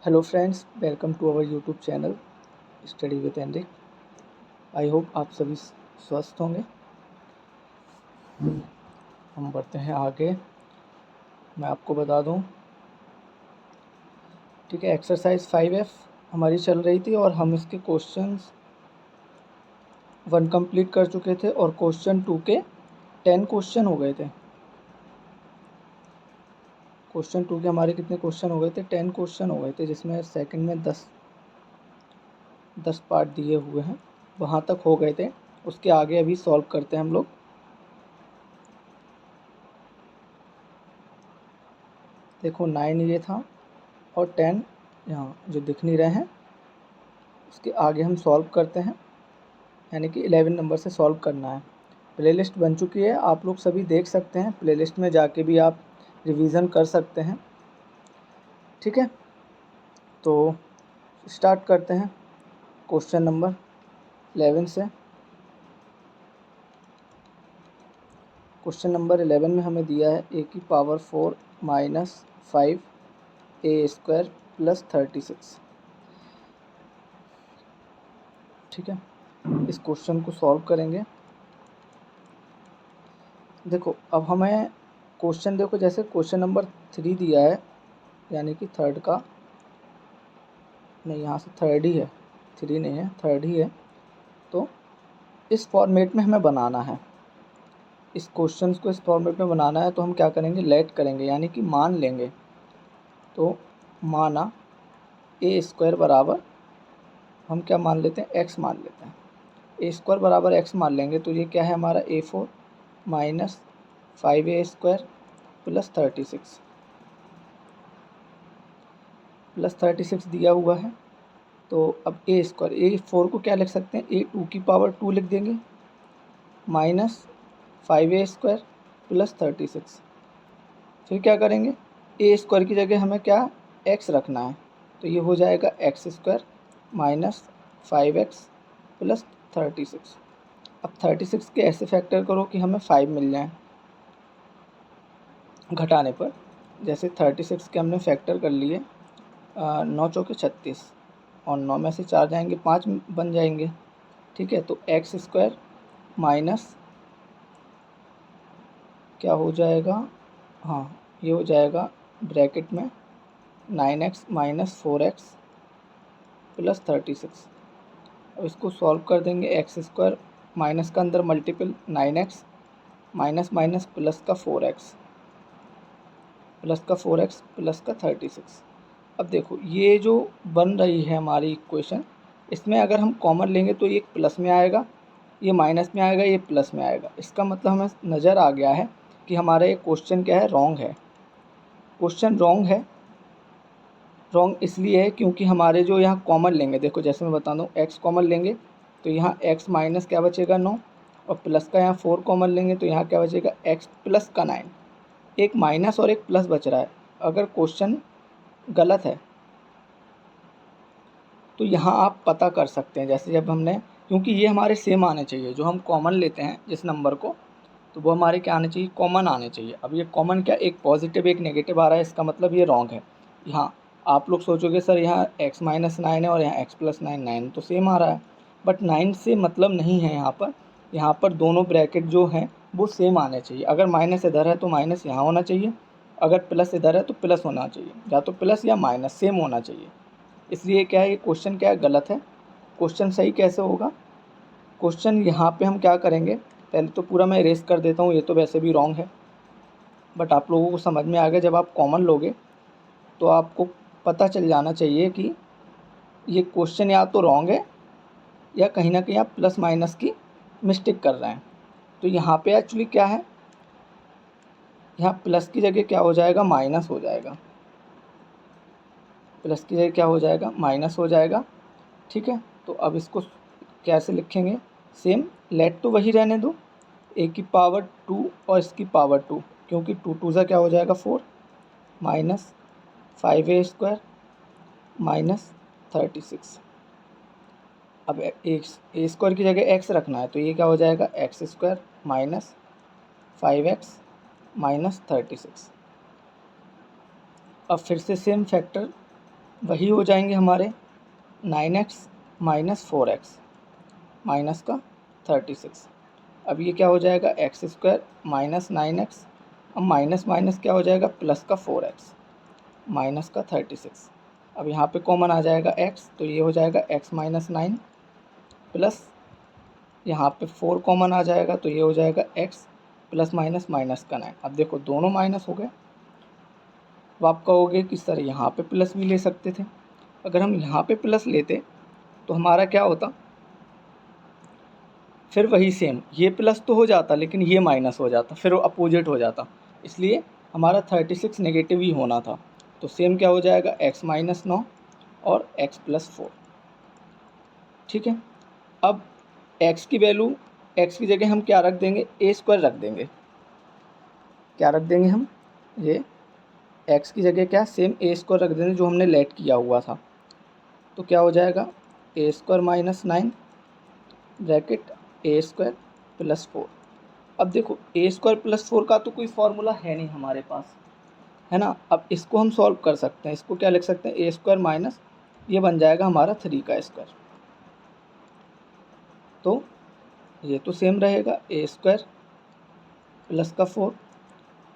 Hello friends, welcome to our YouTube channel study with Enrique. I hope आप सभी स्वस्थ होंगे। हम बढ़ते हैं आगे। मैं आपको बता दूं, ठीक है, एक्सरसाइज 5F हमारी चल रही थी और हम इसके क्वेश्चंस 1 कंप्लीट कर चुके थे और क्वेश्चन 2 के 10 क्वेश्चन हो गए थे। क्वेश्चन 2 के हमारे कितने क्वेश्चन हो गए थे? 10 क्वेश्चन हो गए थे, जिसमें सेकंड में 10 पार्ट दिए हुए हैं, वहाँ तक हो गए थे। उसके आगे अभी सॉल्व करते हैं हम लोग। देखो 9 ये था और 10 यहाँ जो दिख नहीं रहे हैं, उसके आगे हम सॉल्व करते हैं, यानी कि 11 नंबर से सॉल्व करना है। प्लेलिस्ट बन चुकी है, आप लोग सभी देख सकते हैं। प्लेलिस्ट में जाके भी आप रिवीजन कर सकते हैं, ठीक है। तो स्टार्ट करते हैं क्वेश्चन नंबर 11 से। क्वेश्चन नंबर 11 में हमें दिया है a की power 4 minus 5 a square plus 36, ठीक है। इस क्वेश्चन को सॉल्व करेंगे। देखो अब हमें क्वेश्चन, देखो जैसे क्वेश्चन नंबर 3 दिया है, यानी कि थर्ड का नहीं, यहाँ से थर्ड ही है, 3 नहीं है, थर्ड ही है। तो इस फॉर्मेट में हमें बनाना है, इस क्वेश्चन को इस फॉर्मेट में बनाना है। तो हम क्या करेंगे, लेट करेंगे, यानी कि मान लेंगे। तो माना ए स्क्वायर बराबर, हम क्या मान लेते हैं, एक्स मान लेते हैं। ए स्क्वायर बराबर एक्स मान लेंगे तो ये क्या है हमारा, A4 minus 5a square plus 36 दिया हुआ है। तो अब ए स्क्वायर, A4 को क्या लिख सकते हैं, A2 की पावर 2 लिख देंगे, माइनस 5a स्क्वायर प्लस 36। फिर क्या करेंगे, ए स्क्वायर की जगह हमें क्या एक्स रखना है, तो ये हो जाएगा x square minus 5x plus 36। अब 36 के ऐसे फैक्टर करो कि हमें 5 मिल जाए घटाने पर। जैसे 36 के हमने फैक्टर कर लिए, 9 चौके 36 और 9 में से 4 जाएंगे, 5 बन जाएंगे, ठीक है। तो एक्स स्क्वायर माइनस क्या हो जाएगा, हाँ ये हो जाएगा ब्रैकेट में 9x माइनस 4x प्लस 36। अब इसको सॉल्व कर देंगे, एक्स स्क्वायर माइनस का अंदर multiple 9x minus minus plus का 4x प्लस का 4x प्लस का 36। अब देखो ये जो बन रही है हमारी इक्वेशन, इसमें अगर हम कॉमन लेंगे तो ये प्लस में आएगा, ये माइनस में आएगा, ये प्लस में आएगा। इसका मतलब हमें नज़र आ गया है कि हमारा ये क्वेश्चन क्या है, रॉन्ग है। क्वेश्चन रॉन्ग है। रॉन्ग इसलिए है क्योंकि हमारे जो यहाँ कॉमन लेंगे, देखो जैसे मैं बता दूँ, एक्स कॉमन लेंगे तो यहाँ एक्स माइनस क्या बचेगा 9, और प्लस का यहाँ 4 कॉमन लेंगे तो यहाँ क्या बचेगा, एक्स प्लस का 9। एक माइनस और एक प्लस बच रहा है। अगर क्वेश्चन गलत है तो यहाँ आप पता कर सकते हैं, जैसे जब हमने, क्योंकि ये हमारे सेम आने चाहिए, जो हम कॉमन लेते हैं जिस नंबर को, तो वो हमारे क्या आने चाहिए, कॉमन आने चाहिए। अब ये कॉमन क्या, एक पॉजिटिव एक नेगेटिव आ रहा है, इसका मतलब ये रॉन्ग है। यहाँ आप लोग सोचोगे सर यहाँ x माइनस 9 है और यहाँ x प्लस 9, 9 तो सेम आ रहा है, बट 9 से मतलब नहीं है यहाँ पर। यहाँ पर दोनों ब्रैकेट जो हैं वो सेम आने चाहिए। अगर माइनस इधर है तो माइनस यहाँ होना चाहिए, अगर प्लस इधर है तो प्लस होना चाहिए, या तो प्लस या माइनस सेम होना चाहिए। इसलिए क्या है, ये क्वेश्चन क्या है, गलत है। क्वेश्चन सही कैसे होगा, क्वेश्चन यहाँ पे हम क्या करेंगे, पहले तो पूरा मैं इरेज कर देता हूँ, ये तो वैसे भी रॉन्ग है, बट आप लोगों को समझ में आ गया। जब आप कॉमन लोगे तो आपको पता चल जाना चाहिए कि ये क्वेश्चन या तो रॉन्ग है या कहीं ना कहीं आप प्लस माइनस की मिस्टेक कर रहे हैं। तो यहाँ पे एक्चुअली क्या है, यहाँ प्लस की जगह क्या हो जाएगा, माइनस हो जाएगा। प्लस की जगह क्या हो जाएगा, माइनस हो जाएगा, ठीक है। तो अब इसको कैसे लिखेंगे, सेम लेट तो वही रहने दो, ए की पावर 2 और इसकी पावर 2, क्योंकि 2 2 सा क्या हो जाएगा 4 माइनस 5a स्क्वायर माइनस 36। अब ए स्क्वायर की जगह एक्स रखना है तो ये क्या हो जाएगा, x square minus 5x minus 36। अब फिर से सेम फैक्टर वही हो जाएंगे हमारे 9x माइनस 4x माइनस का 36। अब ये क्या हो जाएगा एक्स स्क्वायर माइनस 9x, अब माइनस माइनस क्या हो जाएगा प्लस का 4x माइनस का 36। अब यहाँ पे कॉमन आ जाएगा x, तो ये हो जाएगा x माइनस 9 प्लस यहाँ पे 4 कॉमन आ जाएगा, तो ये हो जाएगा x प्लस माइनस माइनस का 9। अब देखो दोनों माइनस हो गए। अब आप कहोगे कि सर यहाँ पे प्लस भी ले सकते थे। अगर हम यहाँ पे प्लस लेते तो हमारा क्या होता, फिर वही सेम, ये प्लस तो हो जाता लेकिन ये माइनस हो जाता, फिर अपोजिट हो जाता। इसलिए हमारा 36 नेगेटिव ही होना था। तो सेम क्या हो जाएगा x माइनस 9 और x प्लस 4। ठीक है। अब x की वैल्यू, x की जगह हम क्या रख देंगे, ए स्क्वायर रख देंगे। क्या रख देंगे हम, ये x की जगह क्या सेम ए स्क्वायर रख देंगे जो हमने लेट किया हुआ था। तो क्या हो जाएगा ए स्क्वायर माइनस 9 ब्रैकेट ए स्क्वायर प्लस 4। अब देखो ए स्क्वायर प्लस 4 का तो कोई फार्मूला है नहीं हमारे पास, है ना। अब इसको हम सॉल्व कर सकते हैं। इसको क्या लिख सकते हैं, ए स्क्वायर माइनस ये बन जाएगा हमारा 3 का स्क्वायर। तो ये तो सेम रहेगा ए स्क्वायर प्लस का 4।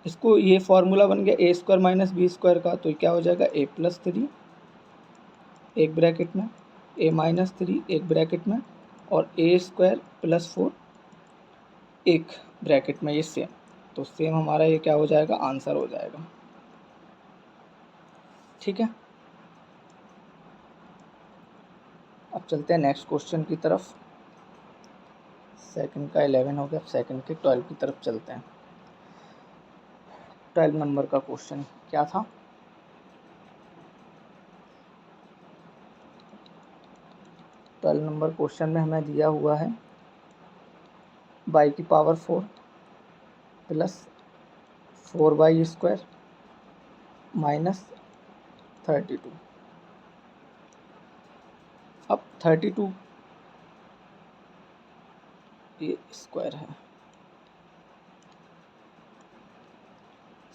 इसको ये फार्मूला बन गया ए स्क्वायर माइनस बी स्क्वायर का, तो क्या हो जाएगा ए प्लस 3 एक ब्रैकेट में, ए माइनस 3 एक ब्रैकेट में, और ए स्क्वायर प्लस 4 एक ब्रैकेट में, ये सेम। तो सेम हमारा ये क्या हो जाएगा, आंसर हो जाएगा। ठीक है। अब चलते हैं नेक्स्ट क्वेश्चन की तरफ। सेकंड का 11 हो गया, अब सेकंड के 12 की तरफ चलते हैं। 12 नंबर का क्वेश्चन क्या था, 12 नंबर क्वेश्चन में हमें दिया हुआ है y की power 4 plus 4y square minus 32। अब 32 ये स्क्वायर है।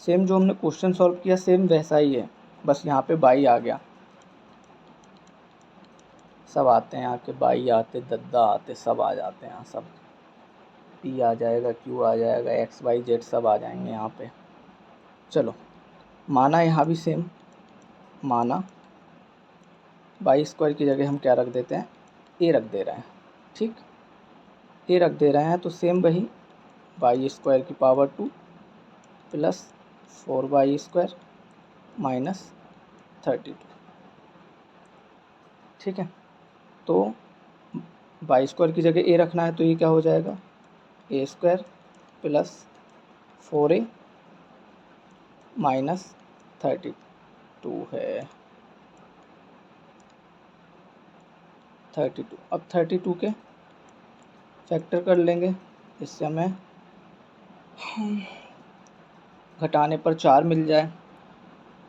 सेम जो हमने क्वेश्चन सॉल्व किया सेम वैसा ही है, बस यहाँ पे y आ गया। सब आते हैं यहाँ के, y आते, दद्दा आते, सब आ जाते हैं यहाँ, सब p आ जाएगा, q आ जाएगा, x y z सब आ जाएंगे यहाँ पे। चलो माना यहाँ भी सेम, माना y स्क्वायर की जगह हम क्या रख देते हैं, a रख दे रहे हैं। ठीक, a रख दे रहे हैं तो सेम वही y स्क्वायर की power 2 plus 4y square minus 32। ठीक है। तो y स्क्वायर की जगह a रखना है, तो ये क्या हो जाएगा a square plus 4a minus 32 है 32। अब 32 के फैक्टर कर लेंगे, इससे हमें घटाने पर 4 मिल जाए,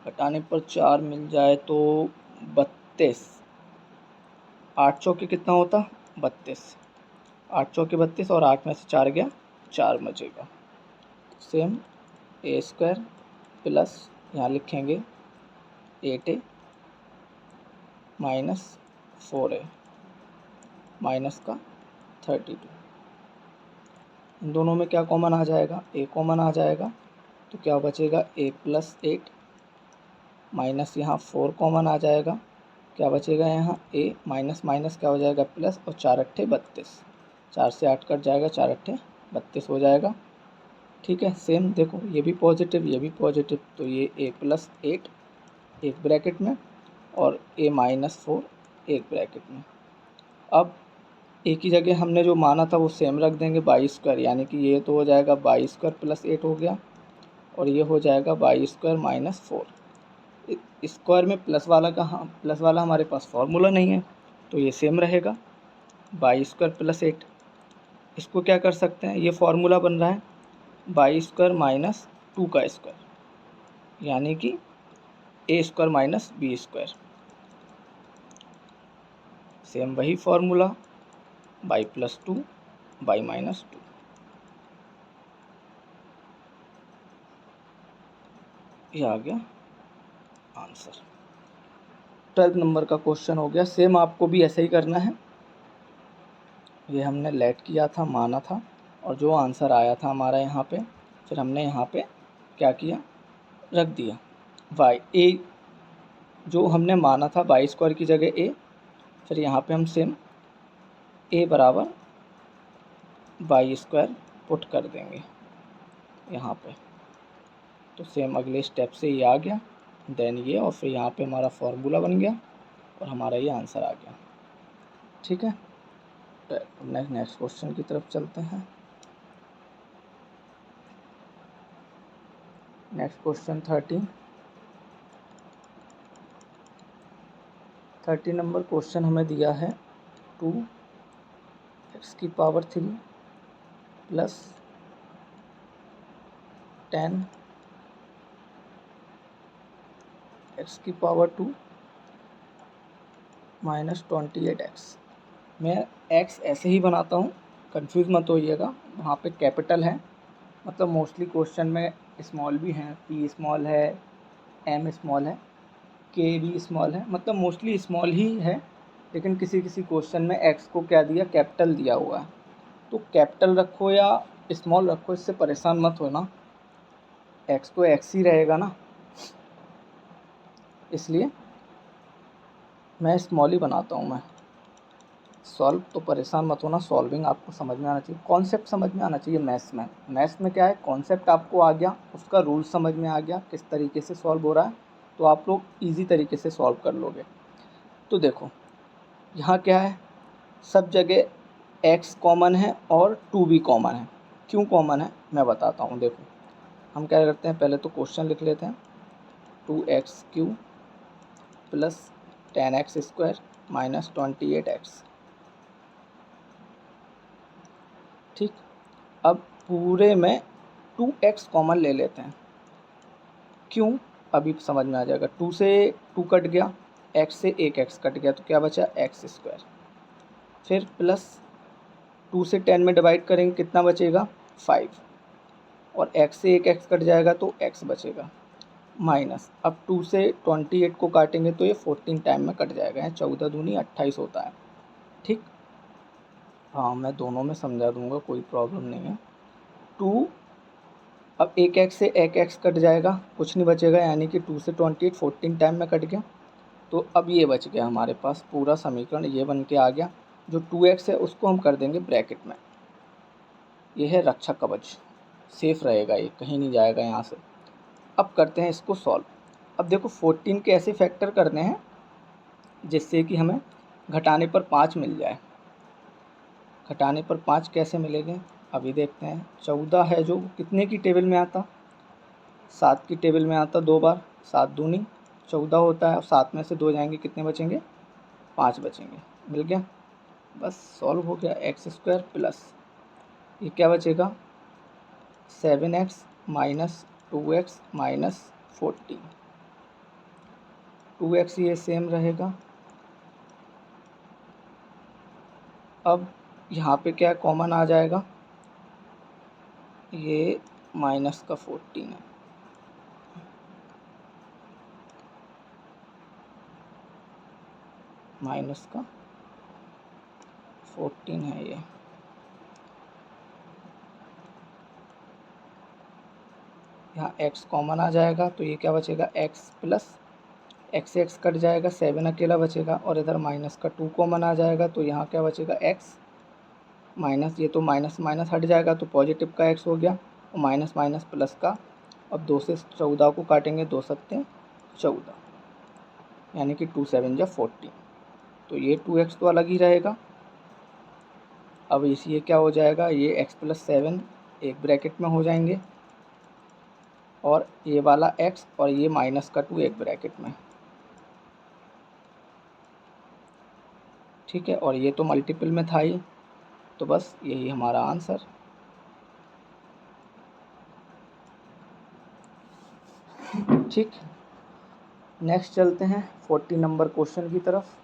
घटाने पर 4 मिल जाए तो 32, 8 चौके कितना होता 32, 8 चौके 32 और 8 में से 4 गया 4 बचेगा। सेम ए स्क्वायर प्लस यहाँ लिखेंगे 8a माइनस 4a माइनस का 32। इन दोनों में क्या कॉमन आ जाएगा, a कॉमन आ जाएगा, तो क्या बचेगा a प्लस 8 माइनस यहाँ 4 कॉमन आ जाएगा, क्या बचेगा यहाँ a माइनस माइनस क्या हो जाएगा प्लस, और 4 अट्ठे 32, 4 से 8 कट जाएगा, 4 अट्ठे 32 हो जाएगा। ठीक है। सेम देखो ये भी पॉजिटिव ये भी पॉजिटिव, तो ये a प्लस 8 एक ब्रैकेट में और a माइनस 4 एक ब्रैकेट में। अब a की जगह हमने जो माना था वो सेम रख देंगे y स्क्वायर, यानी कि ये तो हो जाएगा y स्क्वायर प्लस 8 हो गया, और ये हो जाएगा y स्क्वायर माइनस 4। स्क्वायर में प्लस वाला का, हाँ प्लस वाला हमारे पास फार्मूला नहीं है, तो ये सेम रहेगा y स्क्वायर प्लस 8। इसको क्या कर सकते हैं, ये फार्मूला बन रहा है y स्क्वायर माइनस 2 का स्क्वायर, यानी कि a square minus B square. Same वही formula y plus 2 y minus 2, ये आ गया आंसर। 12 नंबर का क्वेश्चन हो गया। सेम आपको भी ऐसे ही करना है। ये हमने लेट किया था, माना था, और जो आंसर आया था हमारा यहाँ पे, फिर हमने यहाँ पे क्या किया, रख दिया वाई ए, जो हमने माना था वाई स्क्वायर की जगह ए, फिर यहाँ पे हम सेम ए बराबर वाई स्क्वायर पुट कर देंगे यहाँ पे। तो सेम अगले स्टेप से ये आ गया, देन ये, और फिर यहाँ पे हमारा फार्मूला बन गया और हमारा ये आंसर आ गया। ठीक है, तो नेक्स्ट क्वेश्चन की तरफ चलते हैं। नेक्स्ट क्वेश्चन 30 नंबर क्वेश्चन हमें दिया है 2x³ plus 10x² minus 28x। मैं x ऐसे ही बनाता हूँ, कंफ्यूज मत होइएगा, वहाँ पे कैपिटल है, मतलब मोस्टली क्वेश्चन में स्मॉल भी हैं, p स्मॉल है, m स्मॉल है, k भी स्मॉल है, मतलब मोस्टली स्मॉल ही है, लेकिन किसी किसी क्वेश्चन में x को क्या दिया, कैपिटल दिया हुआ है। तो कैपिटल रखो या स्मॉल रखो, इससे परेशान मत होना, x तो x ही रहेगा ना, इसलिए मैं स्मॉल ही बनाता हूँ। मैं सॉल्व तो परेशान मत होना, सॉल्विंग आपको समझ में आना चाहिए, कॉन्सेप्ट समझ में आना चाहिए। मैथ्स में क्या है, कॉन्सेप्ट आपको आ गया, उसका रूल समझ में आ गया, किस तरीके से सॉल्व हो रहा है, तो आप लोग ईजी तरीके से सॉल्व कर लोगे। तो देखो यहाँ क्या है, सब जगह x कॉमन है और 2 भी कॉमन है। क्यों कॉमन है मैं बताता हूँ। देखो हम क्या करते हैं, पहले तो क्वेश्चन लिख लेते हैं, 2x³ plus 10x² minus 28x। ठीक, अब पूरे में 2x कॉमन ले लेते हैं। क्यों, अभी समझ में आ जाएगा। 2 से 2 कट गया, x से एक x कट गया, तो क्या बचा, x²। फिर प्लस 2 से 10 में डिवाइड करेंगे, कितना बचेगा, 5, और x से एक x कट जाएगा तो x बचेगा, माइनस, अब 2 से 28 को काटेंगे तो ये 14 टाइम में कट जाएगा, 14 दूनी 28 होता है। ठीक, हाँ मैं दोनों में समझा दूंगा, कोई प्रॉब्लम नहीं है। 2, अब एक x से एक x कट जाएगा, कुछ नहीं बचेगा, यानी कि 2 से 28 14 टाइम में कट गया। तो अब ये बच गया हमारे पास, पूरा समीकरण ये बन के आ गया। जो 2x है उसको हम कर देंगे ब्रैकेट में, ये है रक्षा कवच, सेफ रहेगा, ये कहीं नहीं जाएगा यहाँ से। अब करते हैं इसको सॉल्व। अब देखो 14 के ऐसे फैक्टर करने हैं जिससे कि हमें घटाने पर 5 मिल जाए। घटाने पर 5 कैसे मिलेंगे, अभी देखते हैं। 14 है जो कितने की टेबल में आता, 7 की टेबल में आता, 2 बार, 7 दूनी 14 होता है, और 7 में से 2 जाएंगे, कितने बचेंगे, 5 बचेंगे। मिल गया, बस सॉल्व हो गया। x² प्लस ये क्या बचेगा, 7x minus 2x minus 14, 2x ये सेम रहेगा। अब यहाँ पे क्या कॉमन आ जाएगा, ये माइनस का 14 है, माइनस का 14 है ये। यहाँ x कॉमन आ जाएगा तो ये क्या बचेगा, x प्लस x से x कट जाएगा, 7 अकेला बचेगा, और इधर माइनस का 2 कॉमन आ जाएगा, तो यहाँ क्या बचेगा, x माइनस, ये तो माइनस माइनस हट जाएगा तो पॉजिटिव का x हो गया, और माइनस माइनस प्लस का। अब 2 से 14 को काटेंगे, 2 सत्ते 14, यानी कि 2 7 जा 14, तो ये 2x तो अलग ही रहेगा। अब इस ये क्या हो जाएगा, ये x प्लस 7 एक ब्रैकेट में हो जाएंगे, और ये वाला x और ये माइनस का 2 एक ब्रैकेट में। ठीक है, और ये तो मल्टीपल में था ही, तो बस यही हमारा आंसर। ठीक, नेक्स्ट चलते हैं 40 नंबर क्वेश्चन की तरफ।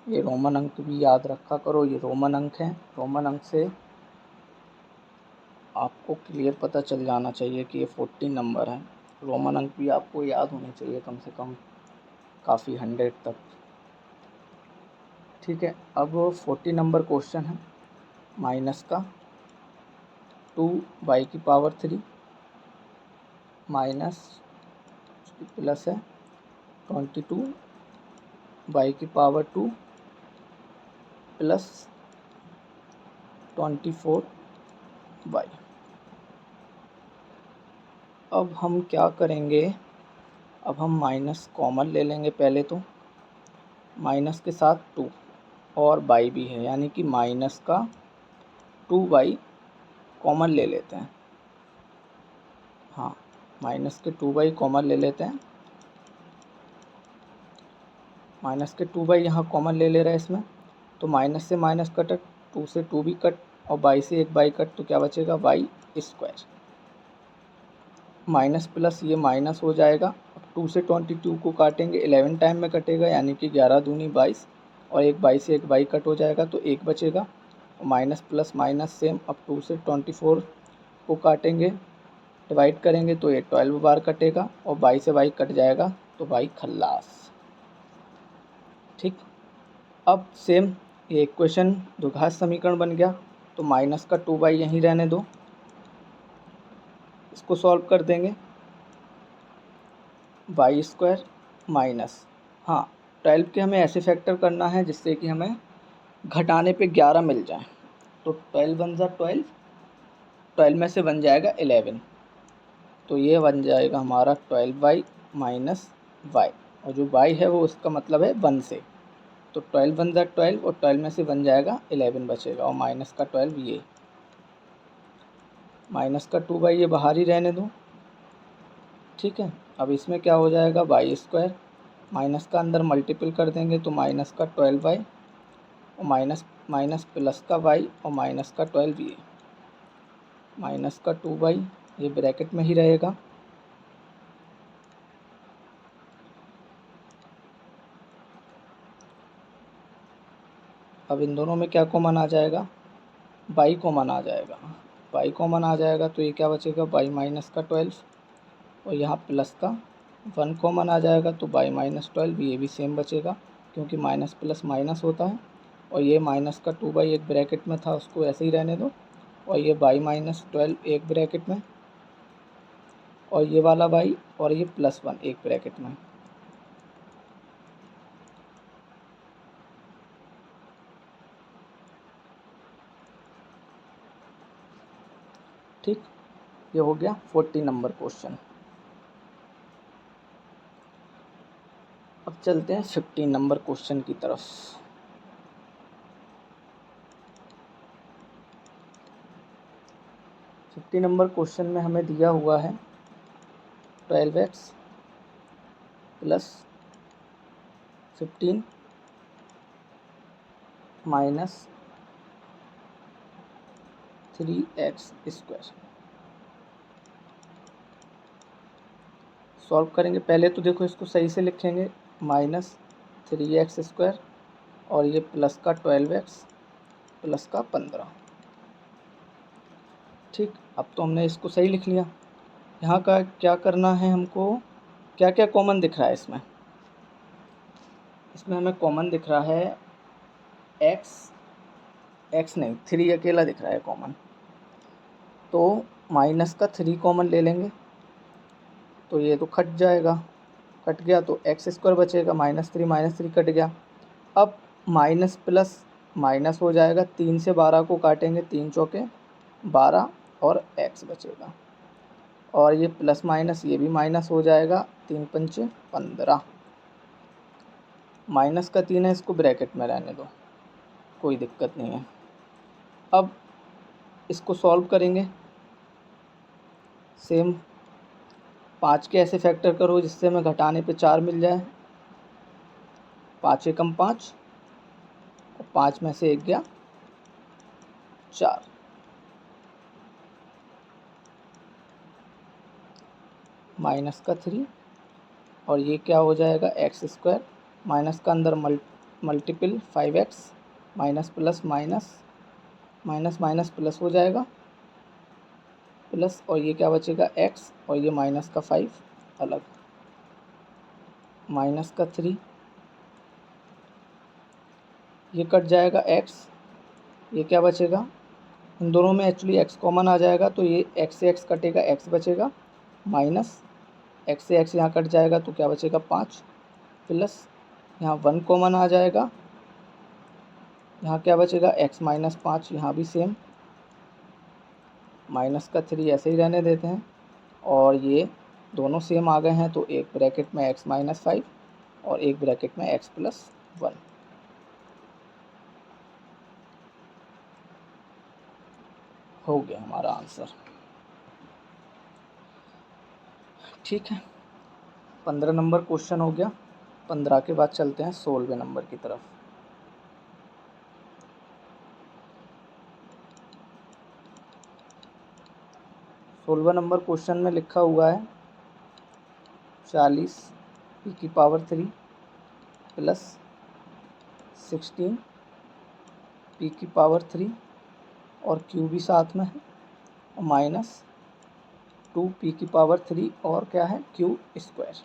ये रोमन अंक भी याद रखा करो, ये रोमन अंक हैं, रोमन अंक से आपको क्लियर पता चल जाना चाहिए कि ये 14 नंबर है। रोमन अंक भी आपको याद होने चाहिए कम से कम काफ़ी 100 तक। ठीक है, अब 14 नंबर क्वेश्चन है माइनस का 2y³ माइनस प्लस है 22y² प्लस 24y। अब हम क्या करेंगे, अब हम माइनस कॉमन ले लेंगे पहले तो, माइनस के साथ 2 और y भी है, यानी कि माइनस का 2y कॉमन ले लेते हैं। हाँ, माइनस के 2y कॉमन ले लेते हैं। माइनस के 2y यहाँ कॉमन ले ले रहे हैं इसमें, तो माइनस से माइनस कट, 2 से 2 भी कट और y से एक y कट, तो क्या बचेगा y²। माइनस प्लस ये माइनस हो जाएगा। अब 2 से 22 को काटेंगे, 11 टाइम में कटेगा, यानी कि 11 दूनी 22 और एक y से एक y कट हो जाएगा तो एक बचेगा। और माइनस प्लस माइनस सेम, अब 2 से 24 को काटेंगे, डिवाइड करेंगे तो ये 12 बार कटेगा और y से y कट जाएगा तो y खल्लास। ठीक, अब सेम ये इक्वेशन द्विघात समीकरण बन गया, तो माइनस का 2y यहीं रहने दो, इसको सॉल्व कर देंगे। y² माइनस, हाँ 12 के हमें ऐसे फैक्टर करना है जिससे कि हमें घटाने पे 11 मिल जाए। तो 12 वन ज़ा 12, 12 में से बन जाएगा 11, तो ये बन जाएगा हमारा 12y माइनस y, और जो y है वो उसका मतलब है 1 से, तो 12 वन ज़ा 12 और 12 में से बन जाएगा 11 बचेगा, और माइनस का 12 ये, माइनस का 2y ये बाहर ही रहने दो। ठीक है, अब इसमें क्या हो जाएगा y², माइनस का अंदर मल्टीपल कर देंगे तो माइनस का 12y और माइनस माइनस प्लस का y और माइनस का 12 ये, माइनस का 2y ये ब्रैकेट में ही रहेगा। अब इन दोनों में क्या कॉमन आ जाएगा, y कॉमन आ जाएगा। y कॉमन आ जाएगा तो ये क्या बचेगा y माइनस का 12, और यहाँ प्लस का 1 कॉमन आ जाएगा तो y माइनस 12 ये भी सेम बचेगा, क्योंकि माइनस प्लस माइनस होता है। और ये माइनस का 2y एक ब्रैकेट में था उसको ऐसे ही रहने दो, और ये y माइनस 12 एक ब्रैकेट में, और ये वाला y और ये +1 एक ब्रैकेट में। ठीक, ये हो गया 14 नंबर क्वेश्चन। अब चलते हैं 15 नंबर क्वेश्चन की तरफ। 15 नंबर क्वेश्चन में हमें दिया हुआ है 12x plus 15 minus 3x²। Solve करेंगे, पहले तो देखो इसको सही से लिखेंगे, माइनस 3x² और ये प्लस का 12x प्लस का 15। ठीक, अब तो हमने इसको सही लिख लिया। यहाँ का क्या करना है हमको, क्या क्या कॉमन दिख रहा है इसमें, इसमें हमें कॉमन दिख रहा है x नहीं 3 अकेला दिख रहा है कॉमन, तो माइनस का 3 कॉमन ले लेंगे तो ये तो कट जाएगा, कट गया तो x² बचेगा, -3 कट गया। अब माइनस प्लस माइनस हो जाएगा, 3 से 12 को काटेंगे, 3 चौके 12 और x बचेगा, और ये प्लस माइनस ये भी माइनस हो जाएगा, 3 पंचे 15। माइनस का 3 है, इसको ब्रैकेट में रहने दो, कोई दिक्कत नहीं है। अब इसको सॉल्व करेंगे, सेम 5 के ऐसे फैक्टर करो जिससे हमें घटाने पे 4 मिल जाए, 5 एकम 5 और 5 में से 1 गया 4, माइनस का 3 और ये क्या हो जाएगा x², माइनस का अंदर multiple 5x, minus plus minus minus minus plus हो जाएगा, प्लस और ये क्या बचेगा x और ये माइनस का 5 अलग, माइनस का 3, ये कट जाएगा x, ये क्या बचेगा, इन दोनों में एक्चुअली x कॉमन आ जाएगा तो ये x से x कटेगा, x बचेगा, माइनस x से x यहाँ कट जाएगा तो क्या बचेगा 5, प्लस यहाँ 1 कॉमन आ जाएगा, यहाँ क्या बचेगा x माइनस 5, यहाँ भी सेम, माइनस का 3 ऐसे ही रहने देते हैं, और ये दोनों सेम आ गए हैं तो एक ब्रैकेट में x माइनस 5 और एक ब्रैकेट में x प्लस 1। हो गया हमारा आंसर। ठीक है, 15 नंबर क्वेश्चन हो गया। 15 के बाद चलते हैं 16वें नंबर की तरफ। सोलहवां नंबर क्वेश्चन में लिखा हुआ है 40 p की पावर 3 प्लस 16 p की पावर 3 और q भी साथ में है, और माइनस 2 p की पावर 3 और क्या है q स्क्वायर।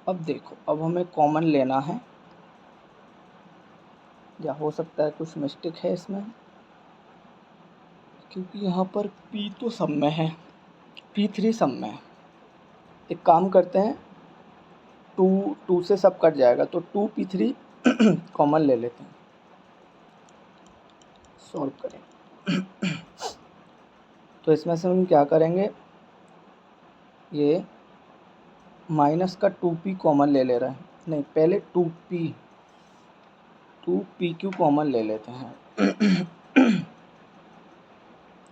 अब देखो, अब हमें कॉमन लेना है, या हो सकता है कुछ मिस्टेक है इसमें, क्योंकि यहाँ पर p तो सब में है, p3 सब में है। एक काम करते हैं, 2 से सब कट जाएगा तो 2p3 कॉमन ले लेते हैं, सॉल्व करें। तो इसमें से हम क्या करेंगे, ये माइनस का 2p कॉमन ले रहे हैं, नहीं पहले 2pq कॉमन ले लेते हैं।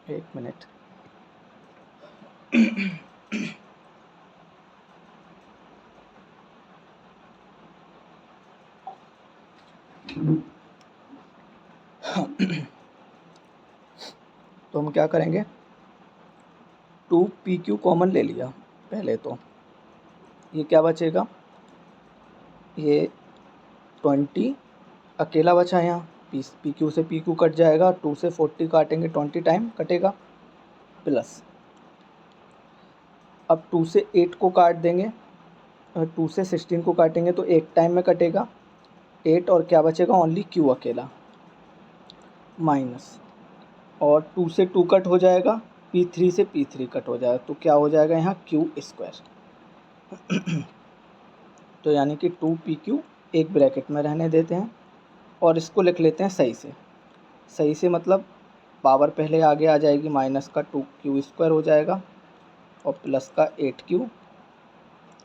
एक मिनट। तो हम क्या करेंगे, 2pq कॉमन ले लिया पहले, तो ये क्या बचेगा, ये 20 अकेला बचा यहाँ, pq से pq कट जाएगा, 2 से 40 काटेंगे 20 टाइम कटेगा, प्लस अब 2 से 8 को काट देंगे, 2 से 16 को काटेंगे तो एक टाइम में कटेगा 8, और क्या बचेगा ओनली q अकेला, माइनस, और 2 से 2 कट हो जाएगा, p3 से p3 कट हो जाएगा, तो क्या हो जाएगा यहाँ q स्क्वायर। तो यानी कि 2pq एक ब्रैकेट में रहने देते हैं, और इसको लिख लेते हैं सही से। सही से मतलब पावर पहले आगे आ जाएगी, माइनस का 2q स्क्वायर हो जाएगा, और प्लस का 8q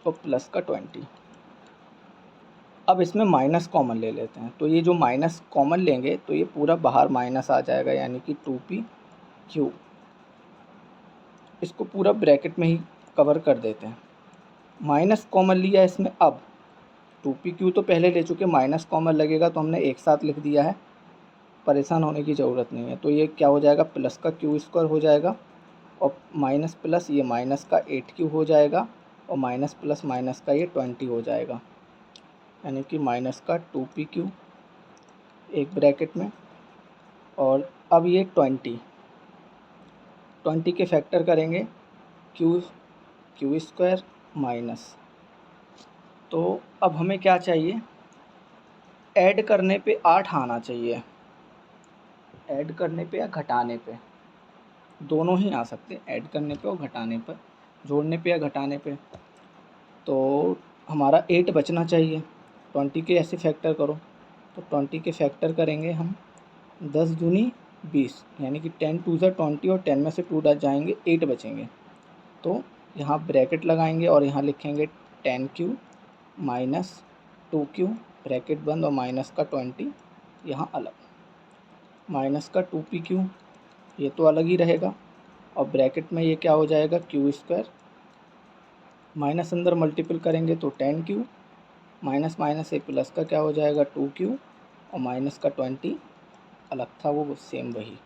और प्लस का 20। अब इसमें माइनस कॉमन ले लेते हैं, तो ये जो माइनस कॉमन लेंगे तो ये पूरा बाहर माइनस आ जाएगा, यानी कि 2pq, इसको पूरा ब्रैकेट में ही कवर कर देते हैं। माइनस कॉमन लिया इसमें, अब 2pq तो पहले ले चुके, माइनस कॉमन लगेगा तो हमने एक साथ लिख दिया है, परेशान होने की ज़रूरत नहीं है। तो ये क्या हो जाएगा, प्लस का q स्क्वायर हो जाएगा, और माइनस प्लस ये माइनस का 8q हो जाएगा, और माइनस प्लस माइनस का ये 20 हो जाएगा, यानी कि माइनस का 2pq एक ब्रैकेट में, और अब ये 20 के फैक्टर करेंगे, q स्क्वायर माइनस, तो अब हमें क्या चाहिए, ऐड करने पे 8 आना चाहिए, ऐड करने पे या घटाने पे, दोनों ही आ सकते हैं, ऐड करने पे और घटाने पर, जोड़ने पे या घटाने पे। तो हमारा 8 बचना चाहिए, 20 के ऐसे फैक्टर करो, तो 20 के फैक्टर करेंगे हम, 10 दूनी 20, यानी कि 10 2 ज़ा 20, और 10 में से 2 जाएंगे, 8 बचेंगे। तो यहाँ ब्रैकेट लगाएंगे और यहाँ लिखेंगे 10q माइनस 2q ब्रैकेट बंद, और माइनस का 20 यहाँ अलग, माइनस का 2pq ये तो अलग ही रहेगा, और ब्रैकेट में ये क्या हो जाएगा q स्क्वायर, माइनस अंदर मल्टीपल करेंगे तो 10q, माइनस माइनस से प्लस का क्या हो जाएगा 2q, और माइनस का 20 अलग था वो सेम वही,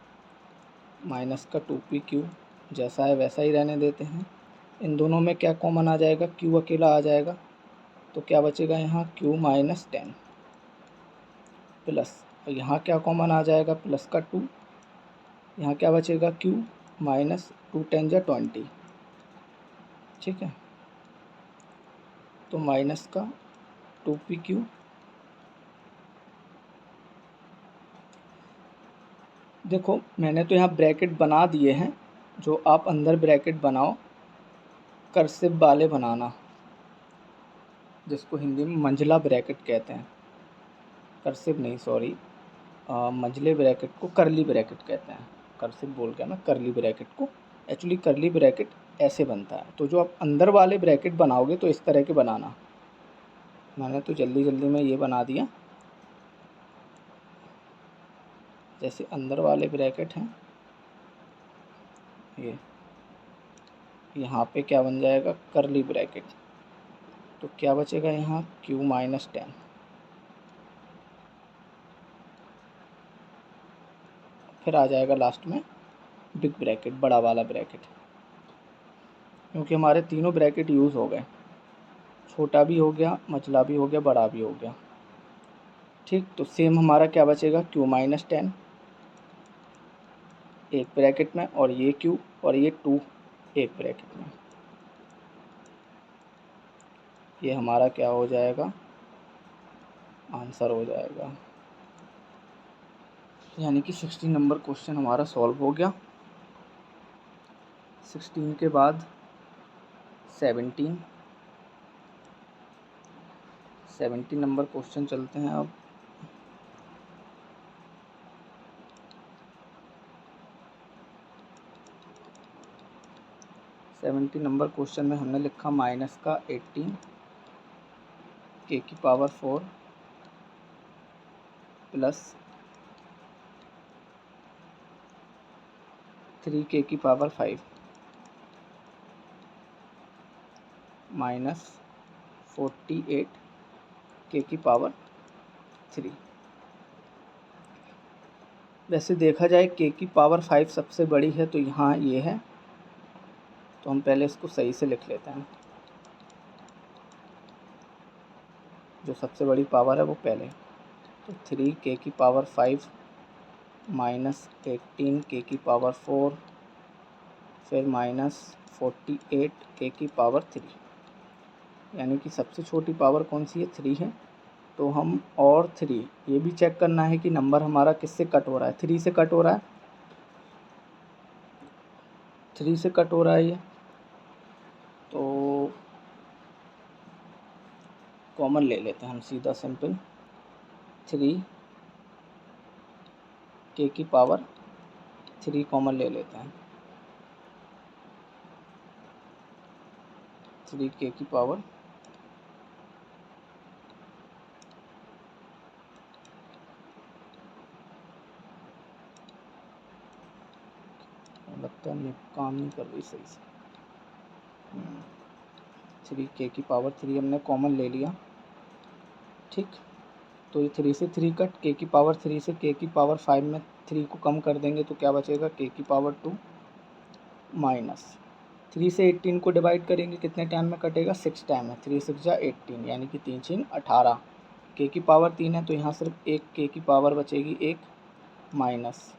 माइनस का 2pq जैसा है वैसा ही रहने देते हैं। इन दोनों में क्या कॉमन आ जाएगा, q अकेला आ जाएगा, तो क्या बचेगा यहाँ q माइनस 10, प्लस, और यहाँ क्या कॉमन आ जाएगा, प्लस का 2, यहाँ क्या बचेगा q माइनस 2 10 जा 20, ठीक है। तो माइनस का 2pq, देखो मैंने तो यहाँ ब्रैकेट बना दिए हैं, जो आप अंदर ब्रैकेट बनाओ, कर्सिव वाले बनाना, जिसको हिंदी में मंझला ब्रैकेट कहते हैं, कर्सिव नहीं सॉरी, मंझले ब्रैकेट को करली ब्रैकेट कहते हैं, कर्सिव बोल के मैं करली ब्रैकेट को, एक्चुअली करली ब्रैकेट ऐसे बनता है। तो जो आप अंदर वाले ब्रैकेट बनाओगे तो इस तरह के बनाना, मैंने तो जल्दी जल्दी में ये बना दिया। जैसे अंदर वाले ब्रैकेट हैं, ये यहाँ पे क्या बन जाएगा, करली ब्रैकेट, तो क्या बचेगा यहाँ q माइनस 10, फिर आ जाएगा लास्ट में बिग ब्रैकेट, बड़ा वाला ब्रैकेट, क्योंकि हमारे तीनों ब्रैकेट यूज़ हो गए, छोटा भी हो गया, मझला भी हो गया, बड़ा भी हो गया, ठीक। तो सेम हमारा क्या बचेगा, q माइनस 10 एक ब्रैकेट में, और ये q और ये 2 एक ब्रैकेट में, ये हमारा क्या हो जाएगा, आंसर हो जाएगा। यानी कि 16 नंबर क्वेश्चन हमारा सॉल्व हो गया। 16 के बाद 17 नंबर क्वेश्चन चलते हैं अब। सेवेंटी नंबर क्वेश्चन में हमने लिखा माइनस का 18 k की पावर 4 प्लस 3k की पावर 5 माइनस 48 k की पावर 3। वैसे देखा जाए k की पावर 5 सबसे बड़ी है, तो यहाँ ये है, तो हम पहले इसको सही से लिख लेते हैं, जो सबसे बड़ी पावर है वो पहले, तो 3k की पावर 5 माइनस 18k की पावर 4 फिर माइनस 48k की पावर 3, यानी कि सबसे छोटी पावर कौन सी है, 3 है। तो हम और 3 ये भी चेक करना है कि नंबर हमारा किससे कट हो रहा है, 3 से कट हो रहा है, 3 से कट हो रहा है ये, तो कॉमन ले लेते हैं हम सीधा सिंपल, 3k की पावर 3 कॉमन ले लेते हैं, 3k की पावर लगता है ये काम नहीं कर रही सही से, 3k की पावर 3 हमने कॉमन ले लिया, ठीक। तो ये 3 से 3 कट, k की पावर 3 से k की पावर 5 में 3 को कम कर देंगे तो क्या बचेगा, k की पावर 2 माइनस 3 से 18 को डिवाइड करेंगे कितने टाइम में कटेगा, 6 टाइम में, 3 6 जा 18, यानी कि 3 6 18, k की पावर 3 है तो यहाँ सिर्फ एक k की पावर बचेगी 1 माइनस,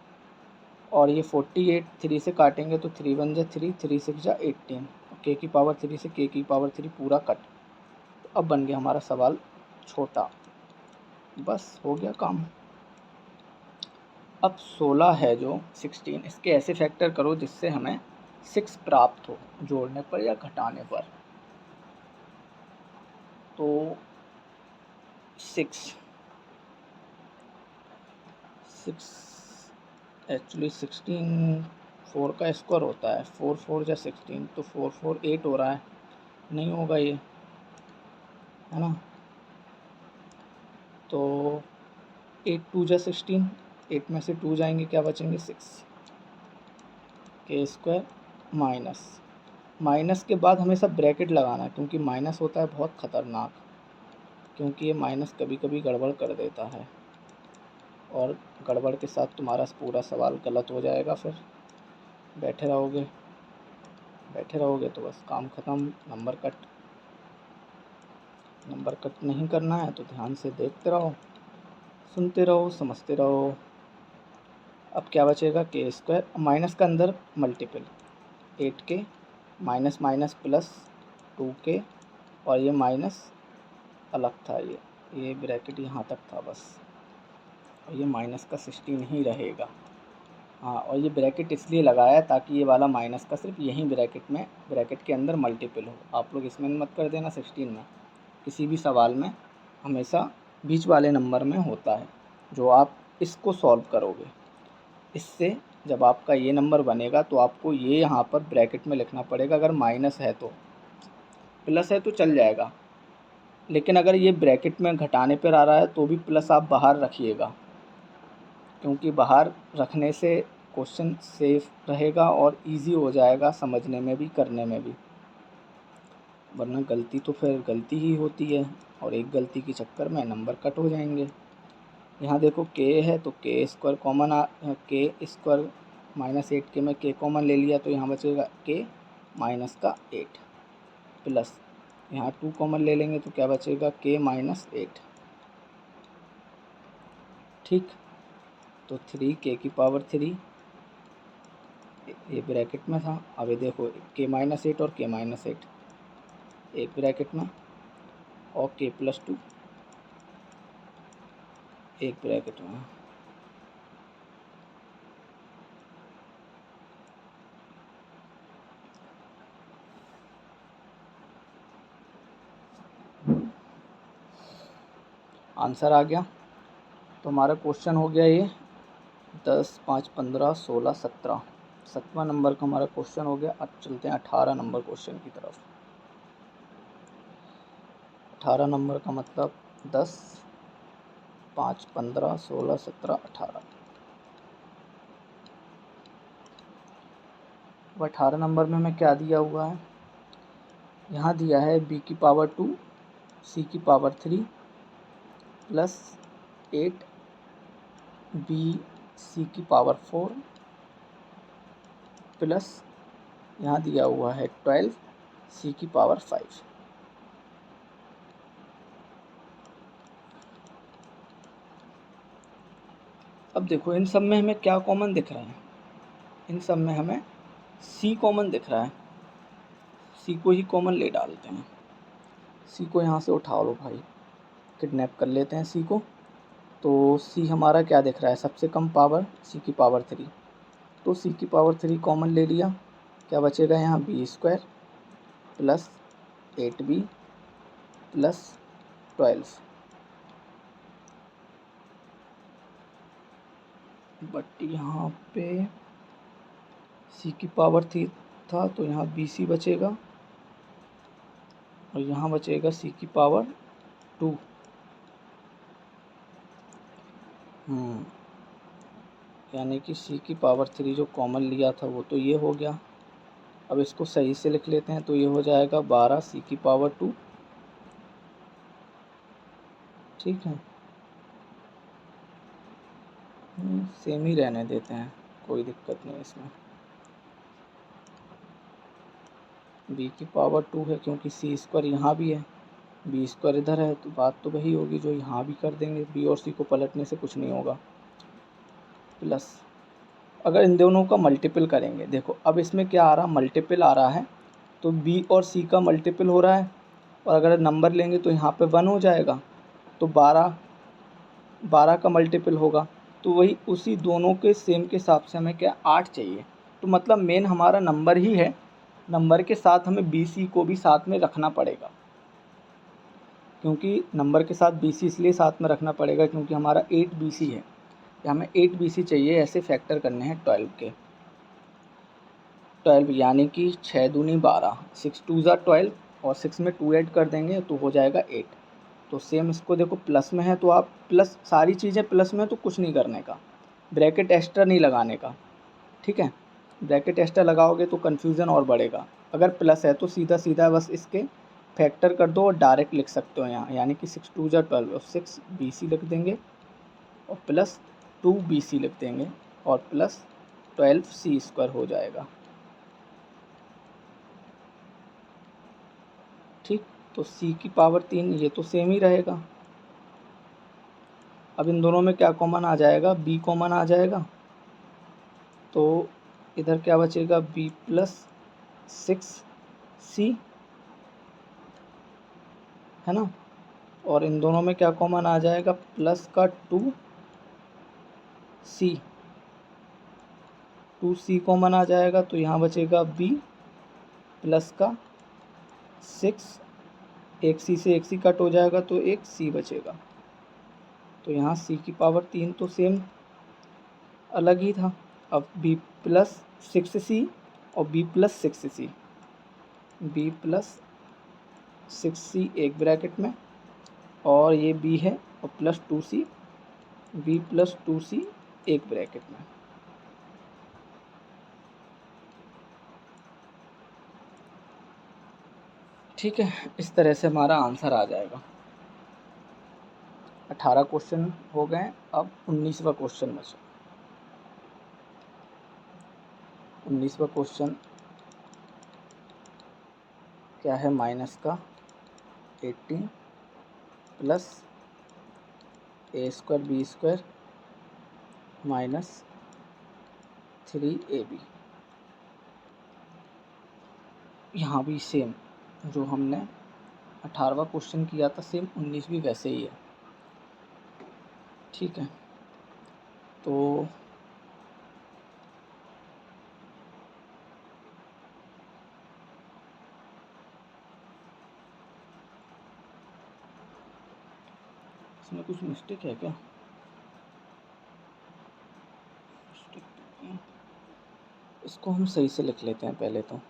और ये 48 3 से काटेंगे तो 3 1 जा 3, 3 6 जा 18, k की पावर 3 से k की पावर 3 पूरा कट। तो अब बन गया हमारा सवाल छोटा, बस हो गया काम। अब 16 है जो 16, इसके ऐसे फैक्टर करो जिससे हमें 6 प्राप्त हो, जोड़ने पर या घटाने पर। तो 6 एक्चुअली 16 4 का स्क्वायर होता है, 4 4 जा 16, तो 4 4 8 हो रहा है, नहीं होगा ये, है ना। तो 8 2 जा 16, 8 में से 2 जाएंगे क्या बचेंगे 6, के स्क्वायर माइनस, माइनस के बाद हमेशा ब्रैकेट लगाना है, क्योंकि माइनस होता है बहुत ख़तरनाक, क्योंकि ये माइनस कभी कभी गड़बड़ कर देता है, और गड़बड़ के साथ तुम्हारा पूरा सवाल गलत हो जाएगा, फिर बैठे रहोगे तो बस काम ख़त्म, नंबर कट नहीं करना है तो ध्यान से देखते रहो, सुनते रहो, समझते रहो। अब क्या बचेगा, के स्क्वायर माइनस का अंदर multiple 8k minus minus plus 2k, और ये माइनस अलग था, ये ब्रैकेट यहाँ तक था बस, और ये माइनस का 16 ही रहेगा। हाँ, और ये ब्रैकेट इसलिए लगाया है ताकि ये वाला माइनस का सिर्फ यहीं ब्रैकेट के अंदर मल्टीपल हो। आप लोग इसमें मत कर देना 16 में, किसी भी सवाल में हमेशा बीच वाले नंबर में होता है, जो आप इसको सॉल्व करोगे। इससे जब आपका ये नंबर बनेगा तो आपको ये यहाँ पर ब्रैकेट में लिखना पड़ेगा। अगर माइनस है तो, प्लस है तो चल जाएगा, लेकिन अगर ये ब्रैकेट में घटाने पर आ रहा है तो भी प्लस आप बाहर रखिएगा, क्योंकि बाहर रखने से क्वेश्चन सेफ रहेगा और इजी हो जाएगा समझने में भी, करने में भी। वरना गलती तो फिर गलती ही होती है, और एक गलती के चक्कर में नंबर कट हो जाएंगे। यहाँ देखो के है तो के स्क्वायर कॉमन के स्क्वायर माइनस 8k में के कॉमन ले लिया, तो यहाँ बचेगा के माइनस का 8 प्लस यहाँ 2 कॉमन ले लेंगे तो क्या बचेगा, के माइनस 8। ठीक, तो 3k की पावर 3 ये ब्रैकेट में था। अब ये देखो के माइनस 8 और के माइनस 8 एक ब्रैकेट में, और के प्लस 2 एक ब्रैकेट में। आंसर आ गया। तो हमारा क्वेश्चन हो गया ये 10, 5, 15, 16, 17, 7वां नंबर का हमारा क्वेश्चन हो गया। अब चलते हैं 18 नंबर क्वेश्चन की तरफ। 18 नंबर का मतलब 10, 5, 15, 16, 17, 18। अब 18 नंबर में हमें क्या दिया हुआ है, यहाँ दिया है b की पावर 2 c की पावर 3 प्लस 8 b c की पावर 4 प्लस यहाँ दिया हुआ है 12 c की पावर 5। अब देखो इन सब में हमें क्या कॉमन दिख रहा है, इन सब में हमें c कॉमन दिख रहा है। c को ही कॉमन ले डालते हैं, c को यहाँ से उठा लो भाई, किडनैप कर लेते हैं c को। तो c हमारा क्या दिख रहा है, सबसे कम पावर c की पावर 3, तो c की पावर 3 कॉमन ले लिया। क्या बचेगा यहाँ, B square plus 8b plus 12, but यहाँ पे c की पावर 3 था तो यहाँ bc बचेगा, और यहाँ बचेगा c की पावर 2। यानी कि c की पावर 3 जो कॉमन लिया था वो तो ये हो गया। अब इसको सही से लिख लेते हैं तो ये हो जाएगा 12 c की पावर 2। ठीक है, सेम ही रहने देते हैं, कोई दिक्कत नहीं इसमें। b की पावर 2 है क्योंकि c स्क्वायर यहाँ भी है, b स्क्वायर इधर है, तो बात तो वही होगी जो यहाँ भी कर देंगे, b और c को पलटने से कुछ नहीं होगा। प्लस अगर इन दोनों का मल्टीपल करेंगे, देखो अब इसमें क्या आ रहा, मल्टीपल आ रहा है, तो b और c का मल्टीपल हो रहा है, और अगर नंबर लेंगे तो यहाँ पे 1 हो जाएगा, तो 12 का मल्टीपल होगा, तो वही उसी दोनों के सेम के हिसाब से हमें क्या 8 चाहिए। तो मतलब मेन हमारा नंबर ही है, नंबर के साथ हमें बी सी को भी साथ में रखना पड़ेगा, क्योंकि नंबर के साथ बी सी इसलिए साथ में रखना पड़ेगा क्योंकि हमारा 8 बी सी है, हमें 8 बी सी चाहिए, ऐसे फैक्टर करने हैं 12 के। 12 यानी कि 6 दूनी 12, 6 2 ज़ा 12, और 6 में 2 ऐड कर देंगे तो हो जाएगा 8। तो सेम इसको देखो प्लस में है तो आप प्लस, सारी चीज़ें प्लस में है तो कुछ नहीं करने का, ब्रैकेट एक्स्ट्रा नहीं लगाने का। ठीक है, ब्रैकेट एक्स्ट्रा लगाओगे तो कन्फ्यूज़न और बढ़ेगा। अगर प्लस है तो सीधा सीधा बस इसके फैक्टर कर दो और डायरेक्ट लिख सकते हो यहाँ, यानी कि 6 2 ज़ा 12 और 6 बी सी लिख देंगे, और प्लस 2 बी सी लिख देंगे, और प्लस 12 सी स्क्वायर हो जाएगा। ठीक, तो c की पावर 3 ये तो सेम ही रहेगा, अब इन दोनों में क्या कॉमन आ जाएगा, b कॉमन आ जाएगा, तो इधर क्या बचेगा, b प्लस 6c है ना। और इन दोनों में क्या कॉमन आ जाएगा, प्लस का 2c कॉमन आ जाएगा, तो यहाँ बचेगा b प्लस का 6, एक c से एक c कट हो जाएगा तो एक c बचेगा। तो यहाँ c की पावर 3 तो सेम अलग ही था। अब b प्लस 6c और b plus 6c, b plus 6c एक ब्रैकेट में, और ये b है और plus 2c, b plus 2c एक ब्रैकेट में। ठीक है, इस तरह से हमारा आंसर आ जाएगा। 18 क्वेश्चन हो गए, अब 19वां क्वेश्चन बचा। 19वां क्वेश्चन क्या है, माइनस का 18 plus a² b² minus 3ab। यहाँ भी सेम जो हमने 18वां क्वेश्चन किया था, सेम 19 भी वैसे ही है। ठीक है, तो इसमें कुछ मिस्टेक है क्या, इसको हम सही से लिख लेते हैं पहले तो।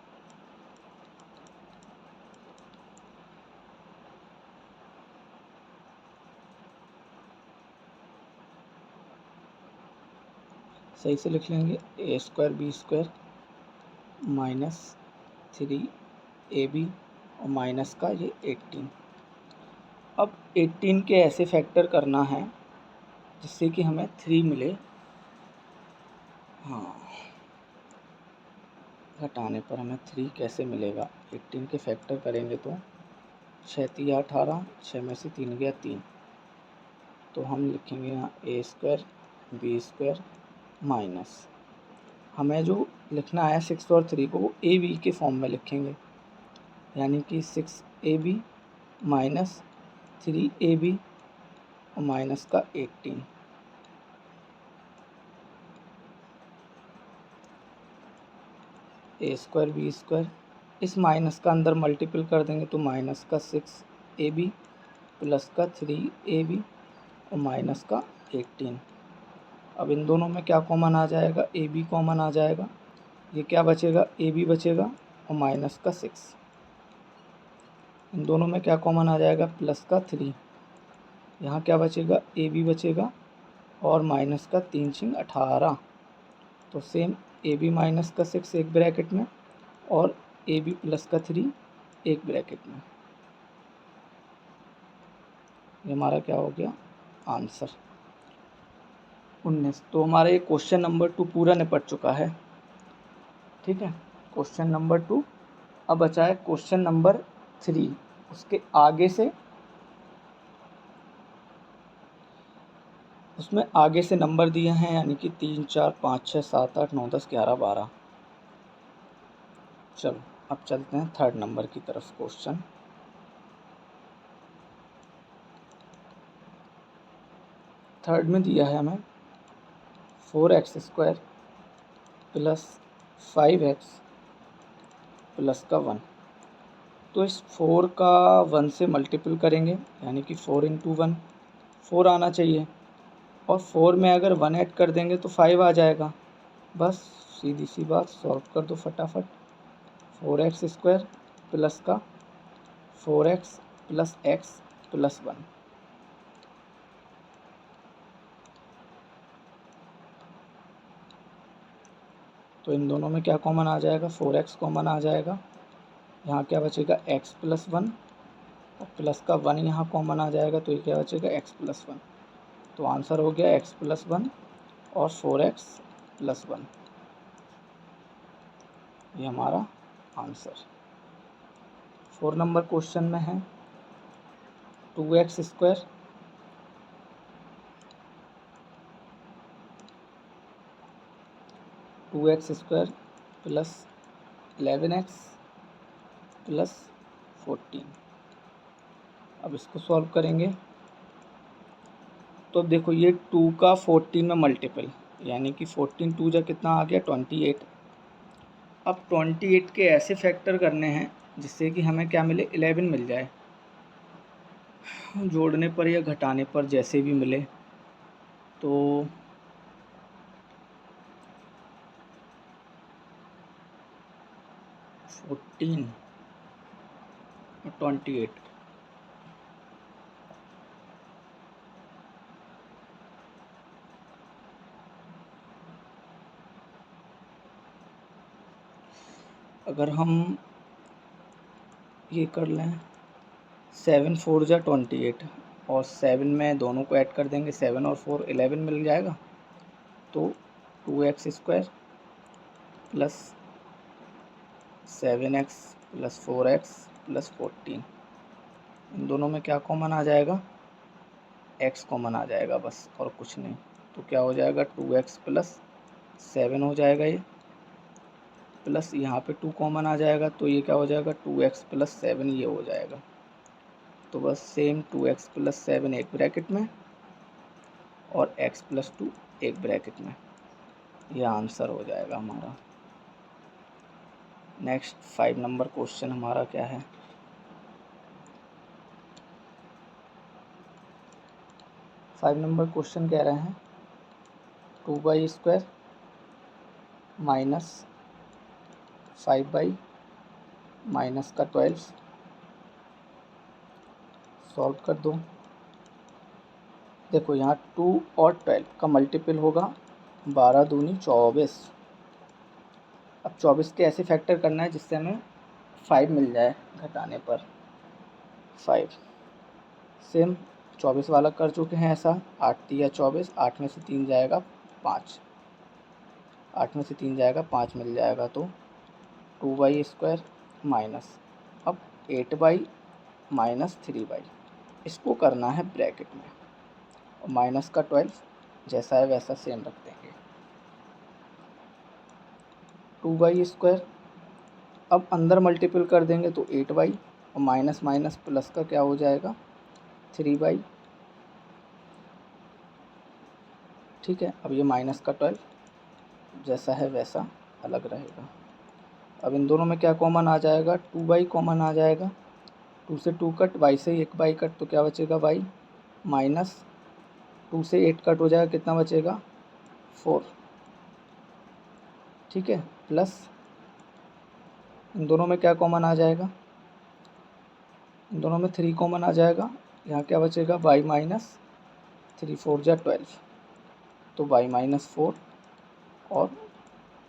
सही से लिख लेंगे, a² b² माइनस 3ab और माइनस का ये 18। अब 18 के ऐसे फैक्टर करना है जिससे कि हमें 3 मिले। हाँ, घटाने पर हमें 3 कैसे मिलेगा, 18 के फैक्टर करेंगे तो 6 3 18, 6 में से 3 गया 3, तो हम लिखेंगे यहाँ a² b² माइनस, हमें जो लिखना है 6 और 3 को वो ए बी के फॉर्म में लिखेंगे, यानी कि 6ab माइनस 3ab और माइनस का 18। a² b² इस माइनस का अंदर मल्टीपल कर देंगे तो माइनस का 6ab प्लस का 3ab और माइनस का 18। अब इन दोनों में क्या कॉमन आ जाएगा, ab कॉमन आ जाएगा, ये क्या बचेगा, ab बचेगा और माइनस का 6। इन दोनों में क्या कॉमन आ जाएगा, प्लस का 3, यहाँ क्या बचेगा, ab बचेगा और माइनस का 3 6 18, तो सेम ab माइनस का 6 एक ब्रैकेट में और ab प्लस का 3 एक ब्रैकेट में। ये हमारा क्या हो गया, आंसर 19। तो हमारा ये क्वेश्चन नंबर 2 पूरा निपट चुका है। ठीक है, क्वेश्चन नंबर 2। अब बचा है क्वेश्चन नंबर 3, उसके आगे से, उसमें आगे से नंबर दिए हैं, यानी कि 3 4 5 6 7 8 9 10 11 12। चलो अब चलते हैं थर्ड नंबर की तरफ। क्वेश्चन थर्ड में दिया है हमें 4x² प्लस 5x प्लस का 1। तो इस 4 का 1 से मल्टीपल करेंगे, यानी कि 4 × 1 4 आना चाहिए, और 4 में अगर 1 ऐड कर देंगे तो 5 आ जाएगा। बस सीधी सी बात, सॉल्व कर दो फटाफट। 4x² प्लस का 4x प्लस x प्लस 1। तो इन दोनों में क्या कॉमन आ जाएगा, 4x कॉमन आ जाएगा, यहाँ क्या बचेगा, x प्लस 1 और प्लस का 1 यहाँ कॉमन आ जाएगा, तो ये क्या बचेगा, x प्लस 1। तो आंसर हो गया x प्लस 1 और 4x प्लस 1, ये हमारा आंसर। 4 नंबर क्वेश्चन में है 2x² 2x² plus 11x plus 14। अब इसको सॉल्व करेंगे तो देखो ये 2 का 14 में मल्टीपल, यानी कि 14 2 जा कितना आ गया 28। अब 28 के ऐसे फैक्टर करने हैं जिससे कि हमें क्या मिले 11 मिल जाए, जोड़ने पर या घटाने पर जैसे भी मिले। तो फोर्टीन 28 अगर हम ये कर लें 7 4 जा 28 और 7 में दोनों को ऐड कर देंगे, 7 और 4 11 मिल जाएगा। तो 2x² plus 7x plus 4x plus 14, इन दोनों में क्या कॉमन आ जाएगा, x कॉमन आ जाएगा बस और कुछ नहीं। तो क्या हो जाएगा 2x प्लस 7 हो जाएगा ये, प्लस यहाँ पे 2 कॉमन आ जाएगा तो ये क्या हो जाएगा 2x प्लस 7 ये हो जाएगा। तो बस सेम 2x प्लस 7 एक ब्रैकेट में और x प्लस 2 एक ब्रैकेट में, ये आंसर हो जाएगा हमारा। नेक्स्ट 5 नंबर क्वेश्चन हमारा क्या है, 5 नंबर क्वेश्चन कह रहे हैं 2y² माइनस 5y माइनस का 12 सॉल्व कर दो। देखो यहाँ 2 और 12 का मल्टीपल होगा 12 दूनी 24। अब 24 के ऐसे फैक्टर करना है जिससे हमें 5 मिल जाए घटाने पर 5। सेम 24 वाला कर चुके हैं ऐसा, 8 तिया 24, 8 में से 3 जाएगा 5, 8 में से 3 जाएगा 5 मिल जाएगा। तो 2y² माइनस अब 8y माइनस 3y, इसको करना है ब्रैकेट में और माइनस का 12 जैसा है वैसा सेम रख देंगे। 2y², अब अंदर मल्टीपल कर देंगे तो 8y और माइनस माइनस प्लस का क्या हो जाएगा 3y। ठीक है, अब ये माइनस का 12 जैसा है वैसा अलग रहेगा। अब इन दोनों में क्या कॉमन आ जाएगा 2y कॉमन आ जाएगा, 2 से 2 कट, y से 1 बाई कट, तो क्या बचेगा y माइनस 2 से 8 कट हो जाएगा, कितना बचेगा 4। ठीक है, प्लस इन दोनों में क्या कॉमन आ जाएगा, इन दोनों में 3 कॉमन आ जाएगा, यहाँ क्या बचेगा y माइनस 3 4 जा 12, तो y माइनस 4 और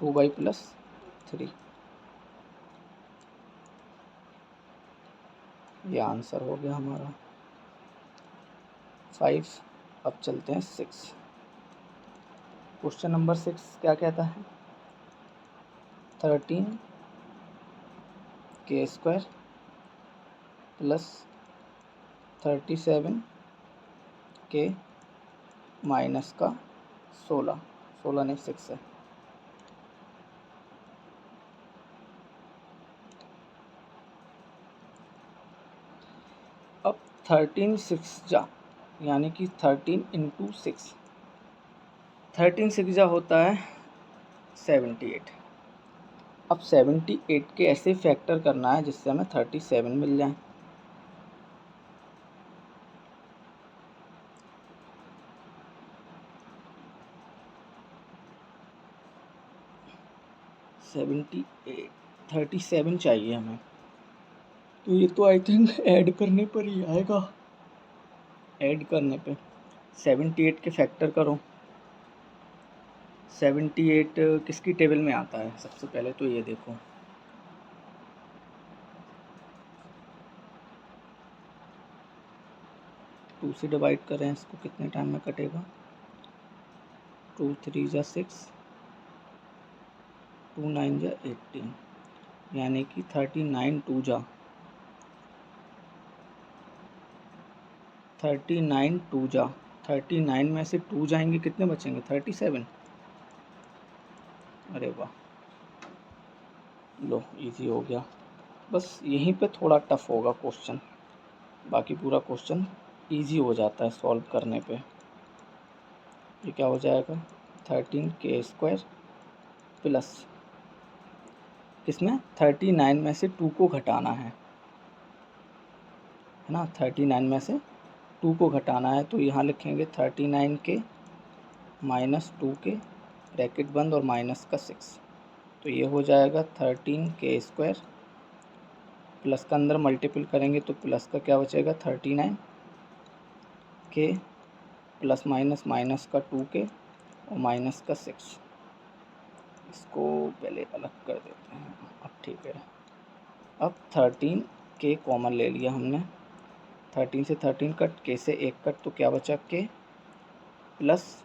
2y प्लस 3, ये आंसर हो गया हमारा 5। अब चलते हैं 6। क्वेश्चन नंबर 6 क्या कहता है 13k² प्लस 37k माइनस का 16 नहीं 6 है। अब 13 6 जा यानी कि 13 इंटू 6, 13 6 जा होता है 78। अब 78 के ऐसे फैक्टर करना है जिससे हमें 37 मिल जाए। सेवेंटी 37 चाहिए हमें, तो ये तो आई थिंक ऐड करने पर ही आएगा। ऐड करने पे 78 के फैक्टर करो, 78 किसकी टेबल में आता है सबसे पहले तो ये देखो, टू से डिवाइड करें इसको कितने टाइम में कटेगा 2 3 जा 6, 2 9 जा 18, यानी कि 39 2 जा 39 2 जा 39 में से 2 जाएंगे कितने बचेंगे 37, अरे वाह, लो इजी हो गया। बस यहीं पे थोड़ा टफ होगा क्वेश्चन, बाकी पूरा क्वेश्चन इजी हो जाता है सॉल्व करने पे। ये क्या हो जाएगा, 13k² प्लस किसमें 39 में से 2 को घटाना है ना, 39 में से 2 को घटाना है, तो यहाँ लिखेंगे 39k माइनस 2k ब्रैकेट बंद और माइनस का 6, तो ये हो जाएगा 13k² प्लस का अंदर मल्टीपल करेंगे तो प्लस का क्या बचेगा 39k प्लस माइनस माइनस का 2k और माइनस का 6। इसको पहले अलग कर देते हैं, अब ठीक है। अब 13k कॉमन ले लिया हमने, 13 से 13 कट, k से 1 कट, तो क्या बचा k प्लस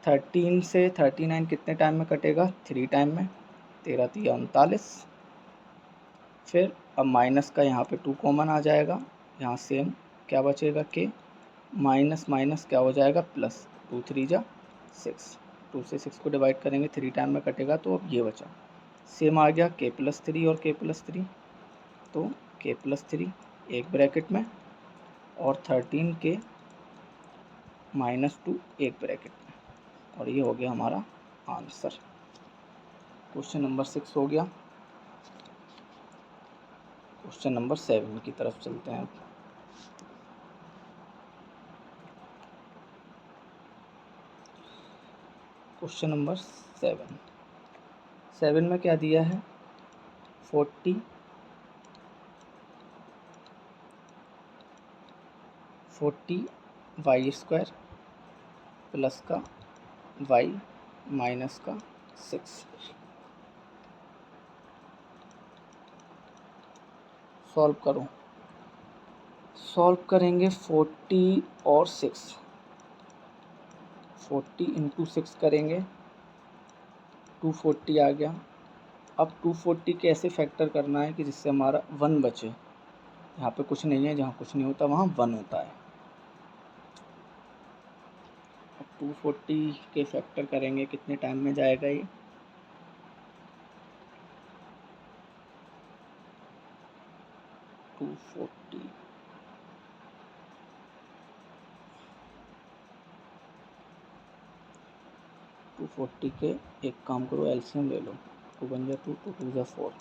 13 से 39 कितने टाइम में कटेगा, 3 टाइम में, 13 तिया 39। फिर अब माइनस का यहाँ पे 2 कॉमन आ जाएगा, यहाँ सेम क्या बचेगा k माइनस माइनस क्या हो जाएगा प्लस, 2 3 जा 6, 2 से 6 को डिवाइड करेंगे 3 टाइम में कटेगा, तो अब ये बचा सेम आ गया k प्लस 3 और k प्लस 3, तो k प्लस 3 एक ब्रैकेट में और 13k माइनस 2 एक ब्रैकेट में, और ये हो गया हमारा आंसर। क्वेश्चन नंबर 6 हो गया। क्वेश्चन नंबर 7 की तरफ चलते हैं। क्वेश्चन नंबर 7 में क्या दिया है, 40 y² प्लस का y माइनस का 6। सॉल्व करो, सॉल्व करेंगे 40 और 6, 40 इंटू 6 करेंगे 240 आ गया। अब 240 कैसे फैक्टर करना है कि जिससे हमारा 1 बचे, यहाँ पे कुछ नहीं है, जहाँ कुछ नहीं होता वहाँ 1 होता है। अब 240 के फैक्टर करेंगे कितने टाइम में जाएगा ये, टू 240 के एक काम करो एलसीएम ले लो, 2 बन जा 2, 2 2 जा 4,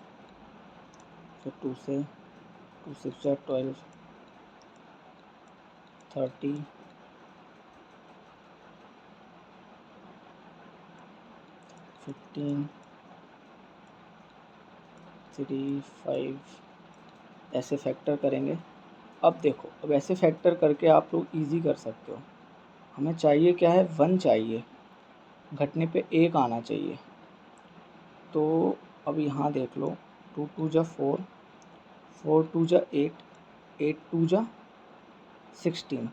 फिर 2 से 2 6 जा 12, 30, 15, 3 5, ऐसे फैक्टर करेंगे। अब देखो, अब ऐसे फैक्टर करके आप लोग इजी कर सकते हो। हमें चाहिए क्या है, 1 चाहिए, घटने पे 1 आना चाहिए। तो अब यहाँ देख लो, 2 2 जा 4, 4 2 जा 8, 8 2 जा 16,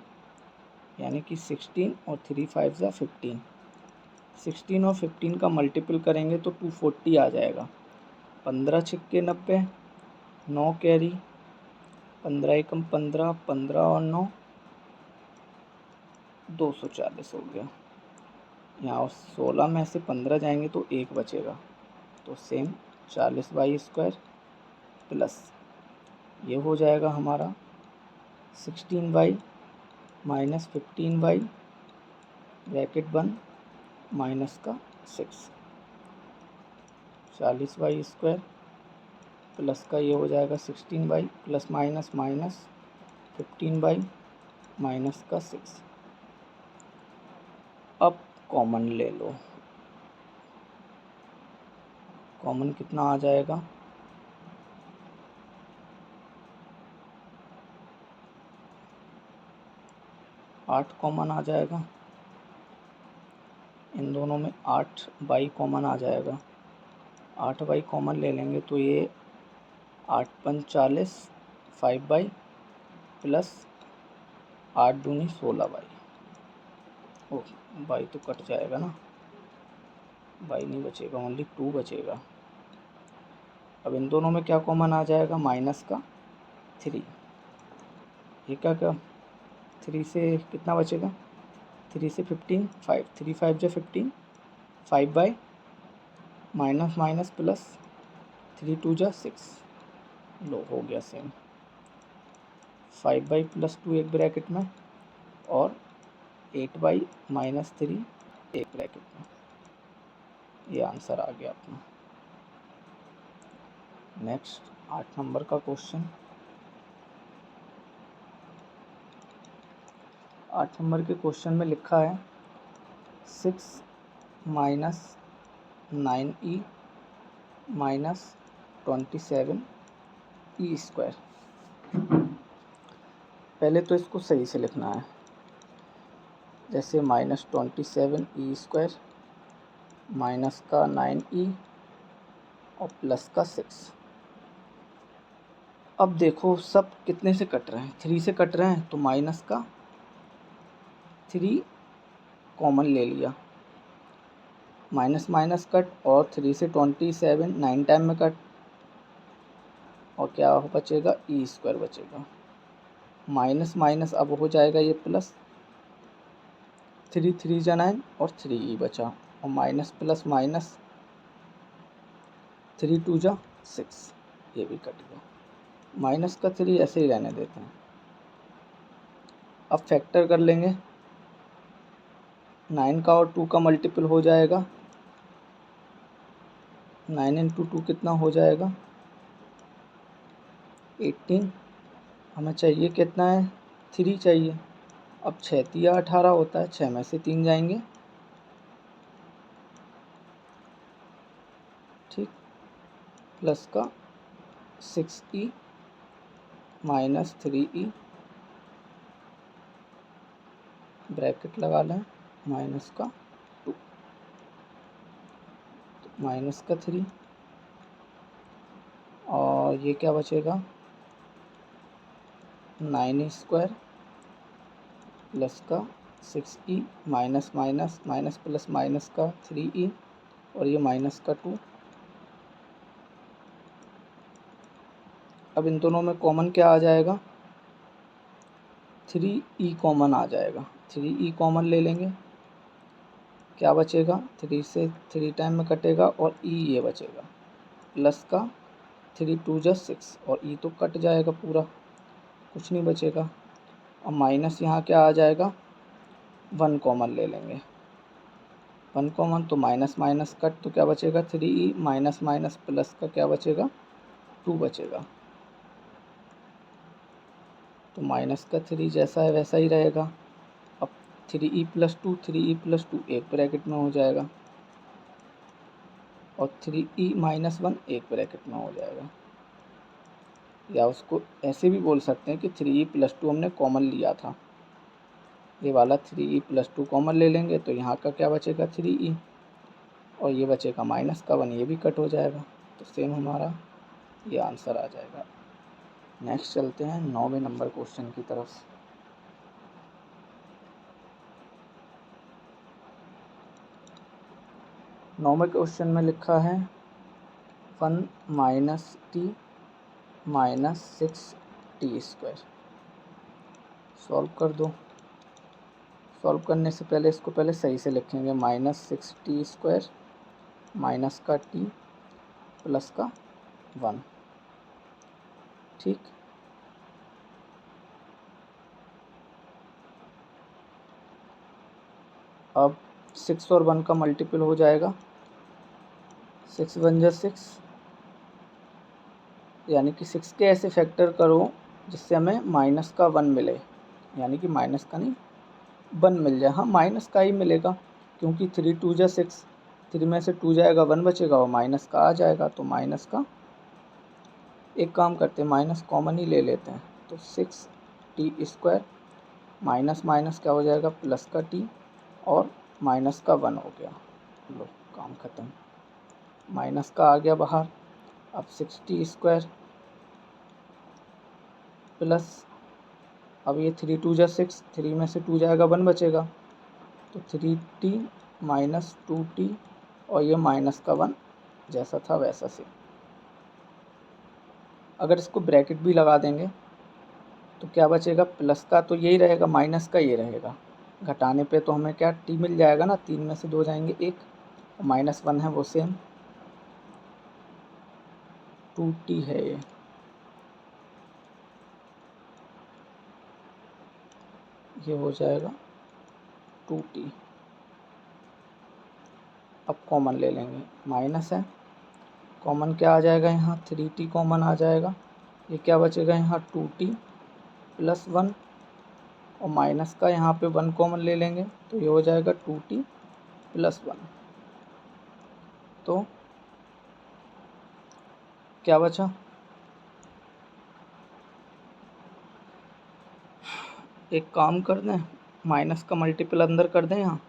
यानी कि 16 और 3 5 जा 15, 16 और 15 का मल्टीपल करेंगे तो 240 आ जाएगा। 15 छिक्के 90, 9 कैरी, 15 एकम 15, 15 और 9 240 हो गया। यहाँ 16 में से 15 जाएंगे तो 1 बचेगा, तो सेम 40y² प्लस ये हो जाएगा हमारा 16y माइनस 15y ब्रैकेट बंद माइनस का 6, 40y² प्लस का ये हो जाएगा 16y plus minus minus 15y minus का 6। अब कॉमन ले लो, कॉमन कितना आ जाएगा, 8 कॉमन आ जाएगा। इन दोनों में 8y कॉमन आ जाएगा, 8y कॉमन ले लेंगे तो ये 8 5 40, 5y प्लस 8 दूनी 16y, ओ y तो कट जाएगा ना, y नहीं बचेगा, ओनली 2 बचेगा। अब इन दोनों में क्या कॉमन आ जाएगा, माइनस का 3, ये क्या क्या 3 से कितना बचेगा, 3 से 15 5, 3 5 जो 15, 5 बाई माइनस माइनस प्लस, 3 2 जा 6, लो हो गया सेम। 5/+2 एक ब्रैकेट में और 8/-3 एक ब्रैकेट में। ये आंसर आ गया अपना। नेक्स्ट 8 नंबर का क्वेश्चन। 8 नंबर के क्वेश्चन में लिखा है 6 - 9e - 27e²। पहले तो इसको सही से लिखना है, जैसे -27e² माइनस का 9e और प्लस का 6। अब देखो सब कितने से कट रहे हैं, 3 से कट रहे हैं, तो माइनस का 3 कॉमन ले लिया, माइनस माइनस कट, और 3 से 27 9 टाइम में कट, और क्या बचेगा, e² बचेगा। माइनस माइनस अब हो जाएगा ये प्लस, 3 3 जा 9 और 3e बचा, और माइनस प्लस माइनस 3 2 जा 6, ये भी कट गया। माइनस का 3 ऐसे ही रहने देते हैं। अब फैक्टर कर लेंगे, 9 का और 2 का मल्टीपल हो जाएगा, 9 × 2 कितना हो जाएगा, 18। हमें चाहिए कितना है, 3 चाहिए। अब 6 3 18 होता है, 6 में से 3 जाएंगे, ठीक, प्लस का 6e माइनस 3e, ब्रैकेट लगा लें, माइनस का 2, तो माइनस का 3, और ये क्या बचेगा, 9e² प्लस का 6e minus minus minus plus minus का 3e, और ये माइनस का 2। अब इन दोनों में कॉमन क्या आ जाएगा, 3e कॉमन आ जाएगा, 3e कॉमन ले लेंगे, क्या बचेगा, 3 से 3 टाइम में कटेगा, और e ये बचेगा, प्लस का 3 2 जा 6, और e तो कट जाएगा पूरा, कुछ नहीं बचेगा। और माइनस यहाँ क्या आ जाएगा, 1 कॉमन ले लेंगे, 1 कॉमन, तो माइनस माइनस कट, तो क्या बचेगा, 3e माइनस माइनस प्लस का क्या बचेगा, 2 बचेगा। तो माइनस का 3 जैसा है वैसा ही रहेगा। अब 3e + 2 3e + 2 एक ब्रैकेट में हो जाएगा, और 3e - 1 एक ब्रैकेट में हो जाएगा। या उसको ऐसे भी बोल सकते हैं कि 3e + 2 हमने कॉमन लिया था, ये वाला 3e + 2 कॉमन ले लेंगे, तो यहाँ का क्या बचेगा, 3e, और ये बचेगा माइनस का 1, ये भी कट हो जाएगा, तो सेम हमारा ये आंसर आ जाएगा। नेक्स्ट चलते हैं 9वें नंबर क्वेश्चन की तरफ। 9वें क्वेश्चन में लिखा है 1 - t - 6t²। सॉल्व कर दो। सॉल्व करने से पहले इसको पहले सही से लिखेंगे, -6t² माइनस का t प्लस का 1, ठीक। अब 6 और 1 का मल्टीपल हो जाएगा, 6 1 जा 6, यानी कि 6 के ऐसे फैक्टर करो जिससे हमें माइनस का 1 मिले, यानी कि माइनस का नहीं 1 मिल जाए। हाँ माइनस का ही मिलेगा, क्योंकि 3 2 जा 6, 3 में से 2 जाएगा 1 बचेगा, और माइनस का आ जाएगा, तो माइनस का एक काम करते हैं, माइनस कॉमन ही ले लेते हैं, तो 6t² माइनस माइनस क्या हो जाएगा, प्लस का t, और माइनस का 1 हो गया, लो काम ख़त्म, माइनस का आ गया बाहर। अब 6t² प्लस, अब ये 3 2 जा 6, 3 में से 2 जाएगा 1 बचेगा, तो 3t माइनस 2t, और ये माइनस का 1 जैसा था वैसा से। अगर इसको ब्रैकेट भी लगा देंगे तो क्या बचेगा, प्लस का तो यही रहेगा, माइनस का ये रहेगा, घटाने पे तो हमें क्या t मिल जाएगा ना, 3 में से 2 जाएंगे 1, और -1 है वो सेम, 2t है ये हो जाएगा 2t। अब कॉमन ले लेंगे, माइनस है, कॉमन क्या आ जाएगा यहाँ 3t कॉमन आ जाएगा, ये क्या बचेगा यहाँ 2t प्लस 1 और माइनस का यहाँ पे 1 कॉमन ले लेंगे तो ये हो जाएगा 2t प्लस 1। तो क्या बचा, एक काम कर दें, माइनस का मल्टीपल अंदर कर दें यहाँ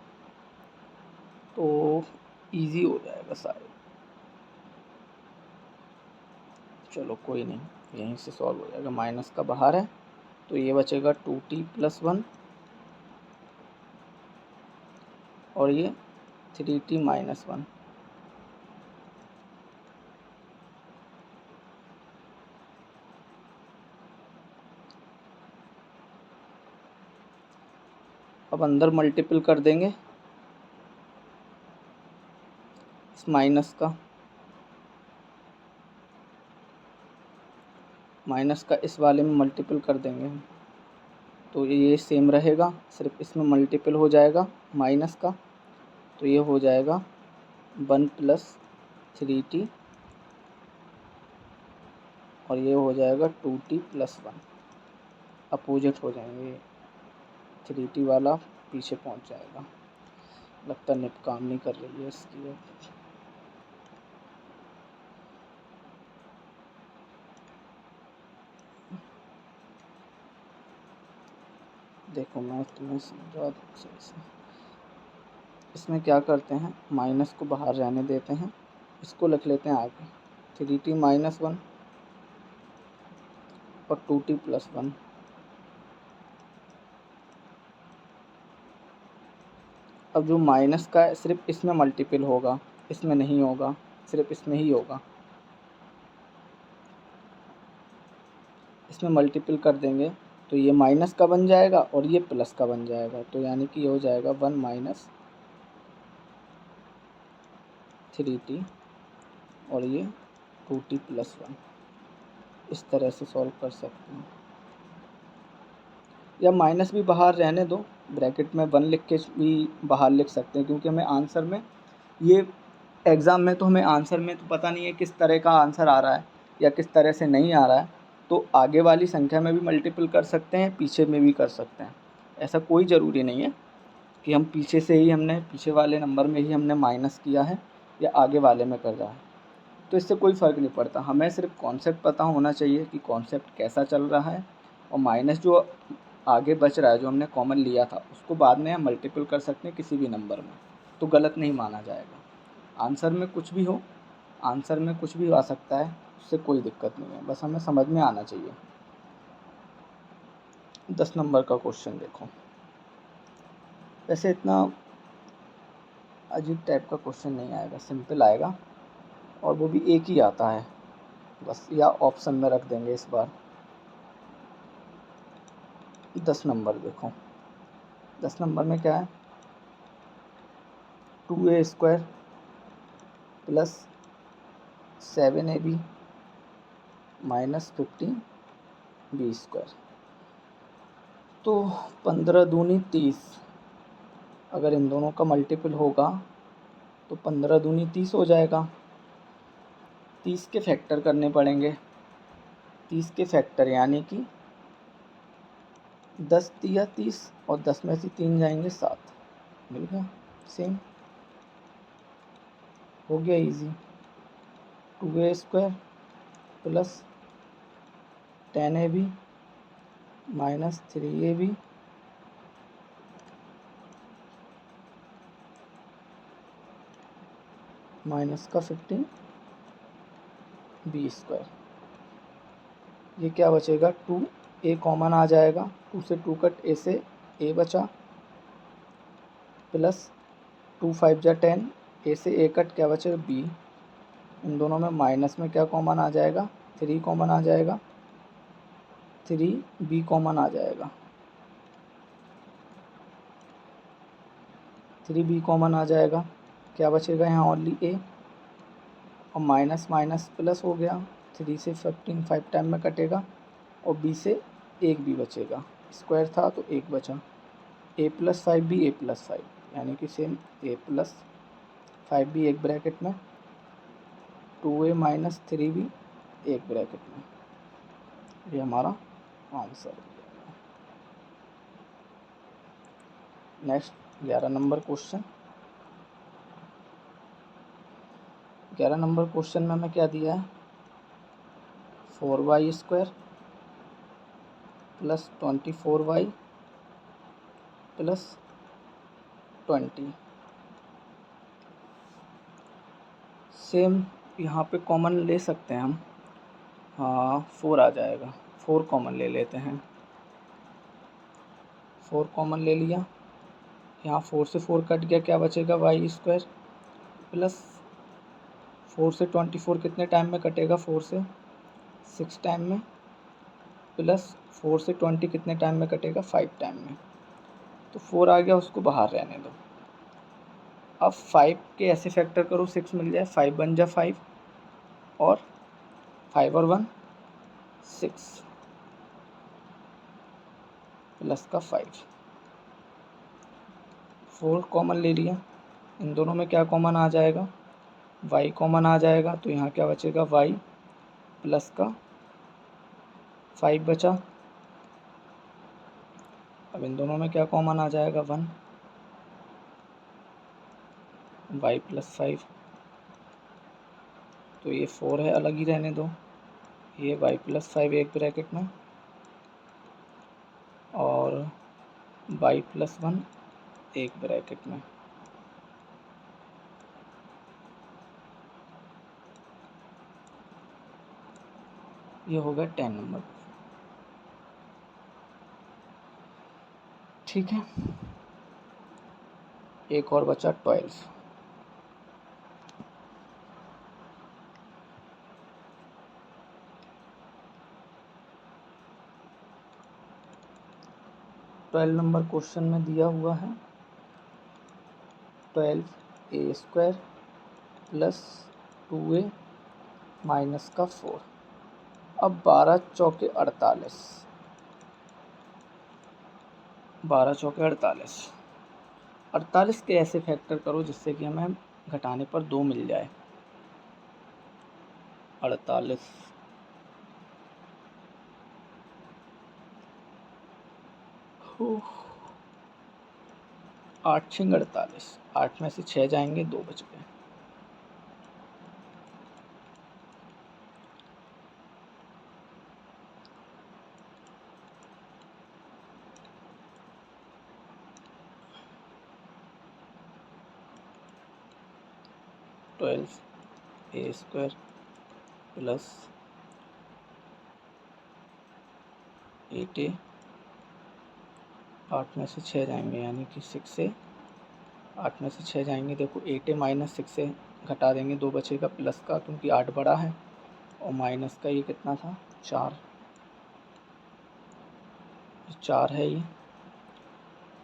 तो इजी हो जाएगा शायद। चलो कोई नहीं, यहीं से सॉल्व हो जाएगा, माइनस का बाहर है तो ये बचेगा 2t प्लस 1 और ये 3t माइनस 1। अब अंदर मल्टीपल कर देंगे इस माइनस का इस वाले में मल्टीपल कर देंगे तो ये सेम रहेगा, सिर्फ इसमें मल्टीपल हो जाएगा माइनस का तो ये हो जाएगा 1 प्लस 3t और ये हो जाएगा 2t प्लस 1। अपोजिट हो जाएंगे, 3t वाला पीछे पहुंच जाएगा। लगता निप काम नहीं कर रही है इसकी। देखो मैं तुम्हें समझा दूँ सही से। इसमें क्या करते हैं, माइनस को बाहर रहने देते हैं, इसको लिख लेते हैं आगे 3t माइनस 1 और 2t प्लस 1। अब जो माइनस का है सिर्फ इसमें मल्टीपल होगा, इसमें नहीं होगा, सिर्फ इसमें ही होगा। इसमें मल्टीपल कर देंगे तो ये माइनस का बन जाएगा और ये प्लस का बन जाएगा, तो यानी कि ये हो जाएगा 1 माइनस 3t और ये 2t प्लस 1। इस तरह से सॉल्व कर सकते हैं, या माइनस भी बाहर रहने दो, ब्रैकेट में 1 लिख के भी बाहर लिख सकते हैं, क्योंकि हमें आंसर में ये एग्ज़ाम में तो हमें आंसर में तो पता नहीं है किस तरह का आंसर आ रहा है या किस तरह से नहीं आ रहा है, तो आगे वाली संख्या में भी मल्टीपल कर सकते हैं, पीछे में भी कर सकते हैं। ऐसा कोई ज़रूरी नहीं है कि हम पीछे से ही हमने पीछे वाले नंबर में ही हमने माइनस किया है या आगे वाले में कर रहा है, तो इससे कोई फ़र्क नहीं पड़ता। हमें सिर्फ कॉन्सेप्ट पता होना चाहिए कि कॉन्सेप्ट कैसा चल रहा है, और माइनस जो आगे बच रहा है जो हमने कॉमन लिया था उसको बाद में हम मल्टीपल कर सकते हैं किसी भी नंबर में, तो गलत नहीं माना जाएगा। आंसर में कुछ भी हो, आंसर में कुछ भी आ सकता है, उससे कोई दिक्कत नहीं है, बस हमें समझ में आना चाहिए। 10 नंबर का क्वेश्चन देखो, वैसे इतना अजीब टाइप का क्वेश्चन नहीं आएगा, सिंपल आएगा और वो भी एक ही आता है बस, या ऑप्शन में रख देंगे इस बार। 10 नंबर देखो, 10 नंबर में क्या है, 2a² plus 7ab minus 15b²। तो 15 दूनी 30, अगर इन दोनों का मल्टीपल होगा तो 15 दूनी 30 हो जाएगा। 30 के फैक्टर करने पड़ेंगे, 30 के फैक्टर यानी कि 10 तिया 30 और 10 में से 3 जाएंगे 7, मिल गया, सेम हो गया, easy. 2a² plus 10ab minus 3ab minus का 15b²। ये क्या बचेगा, 2a कॉमन आ जाएगा, 2 से 2 कट, a से a बचा, प्लस 2 5 जा 10, a से a कट, क्या बचेगा b। इन दोनों में माइनस में क्या कॉमन आ जाएगा, 3 कॉमन आ जाएगा, 3b कॉमन आ जाएगा, 3b कॉमन आ जाएगा, क्या बचेगा यहाँ ओनली a, और माइनस माइनस प्लस हो गया, 3 से 15 5 टाइम में कटेगा और b से 1 भी बचेगा, स्क्वायर था तो 1 बचा। a+5 भी a+5 यानी कि सेम a+5 भी एक ब्रैकेट में, 2a - 3 भी एक ब्रैकेट में। ये हमारा आंसर हो जाएगा। Next 11 number question. 11 number question में हमें क्या दिया है, 4y² + 24y + 20। सेम यहाँ पे कॉमन ले सकते हैं हम, हाँ 4 आ जाएगा, 4 कॉमन ले लेते हैं। 4 कॉमन ले लिया, यहाँ 4 से 4 कट गया, क्या बचेगा y² प्लस 4 से 24 कितने टाइम में कटेगा, 4 से 6 टाइम में, प्लस 4 से 20 कितने टाइम में कटेगा, 5 टाइम में। तो 4 आ गया, उसको बाहर रहने दो। अब 5 के ऐसे फैक्टर करो 6 मिल जाए, 5 बन जा 5 और 5 और 1 6 प्लस का 5। 4 कॉमन ले लिया, इन दोनों में क्या कॉमन आ जाएगा, y कॉमन आ जाएगा, तो यहाँ क्या बचेगा y प्लस का 5 बचा। अब इन दोनों में क्या कॉमन आ जाएगा 1, y + 5, तो ये 4 है, अलग ही रहने दो। ये y + 5 एक ब्रैकेट में और y + 1 एक ब्रैकेट में। ये हो गया 10 नंबर। ठीक है, एक और बचा 12। 12 नंबर क्वेश्चन में दिया हुआ है 12a² + 2a - 4। अब 12 चौके 48, 12 चौके 48, 48 के ऐसे फैक्टर करो जिससे कि हमें घटाने पर 2 मिल जाए। 48 8 × 48, 8 में से 6 जाएंगे, 2 बच गए। a² + 8a, 8 में से 6 जाएंगे यानी कि 6 से 8 में से 6 जाएंगे, देखो 8a - 6 से घटा देंगे, 2 बचेगा प्लस का क्योंकि 8 बड़ा है, और माइनस का ये कितना था 4, 4 है ये।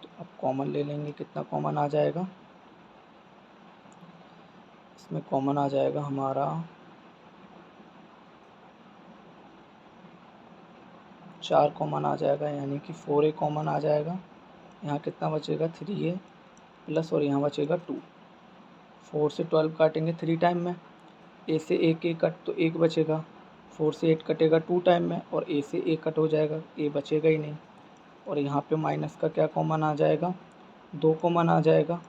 तो अब कॉमन ले लेंगे, कितना कॉमन आ जाएगा, इसमें कॉमन आ जाएगा हमारा 4 कॉमन आ जाएगा यानी कि 4a कॉमन आ जाएगा। यहाँ कितना बचेगा 3a प्लस, और यहाँ बचेगा 2। 4 से 12 काटेंगे 3 टाइम में, a से 1 कट तो 1 बचेगा, 4 से 8 कटेगा 2 टाइम में, और a से 1 कट हो जाएगा, a बचेगा ही नहीं। और यहाँ पे माइनस का क्या कॉमन आ जाएगा, 2 कॉमन आ जाएगा,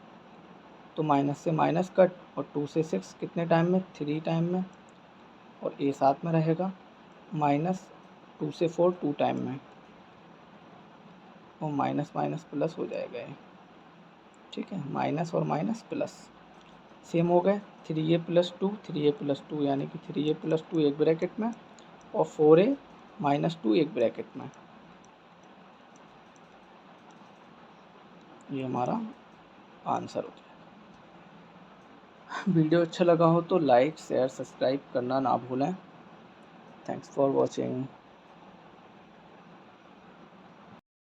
तो माइनस से माइनस कट, और 2 से 6 कितने टाइम में, 3 टाइम में, और a साथ में रहेगा, -2 से 4 2 टाइम में, और माइनस माइनस प्लस हो जाएगा ये। ठीक है, माइनस और माइनस प्लस सेम हो गए। 3a + 2 3a + 2 यानी कि 3a + 2 एक ब्रैकेट में और 4a - 2 एक ब्रैकेट में। ये हमारा आंसर हो जाएगा। वीडियो अच्छा लगा हो तो लाइक शेयर सब्सक्राइब करना ना भूलें। Thanks for watching.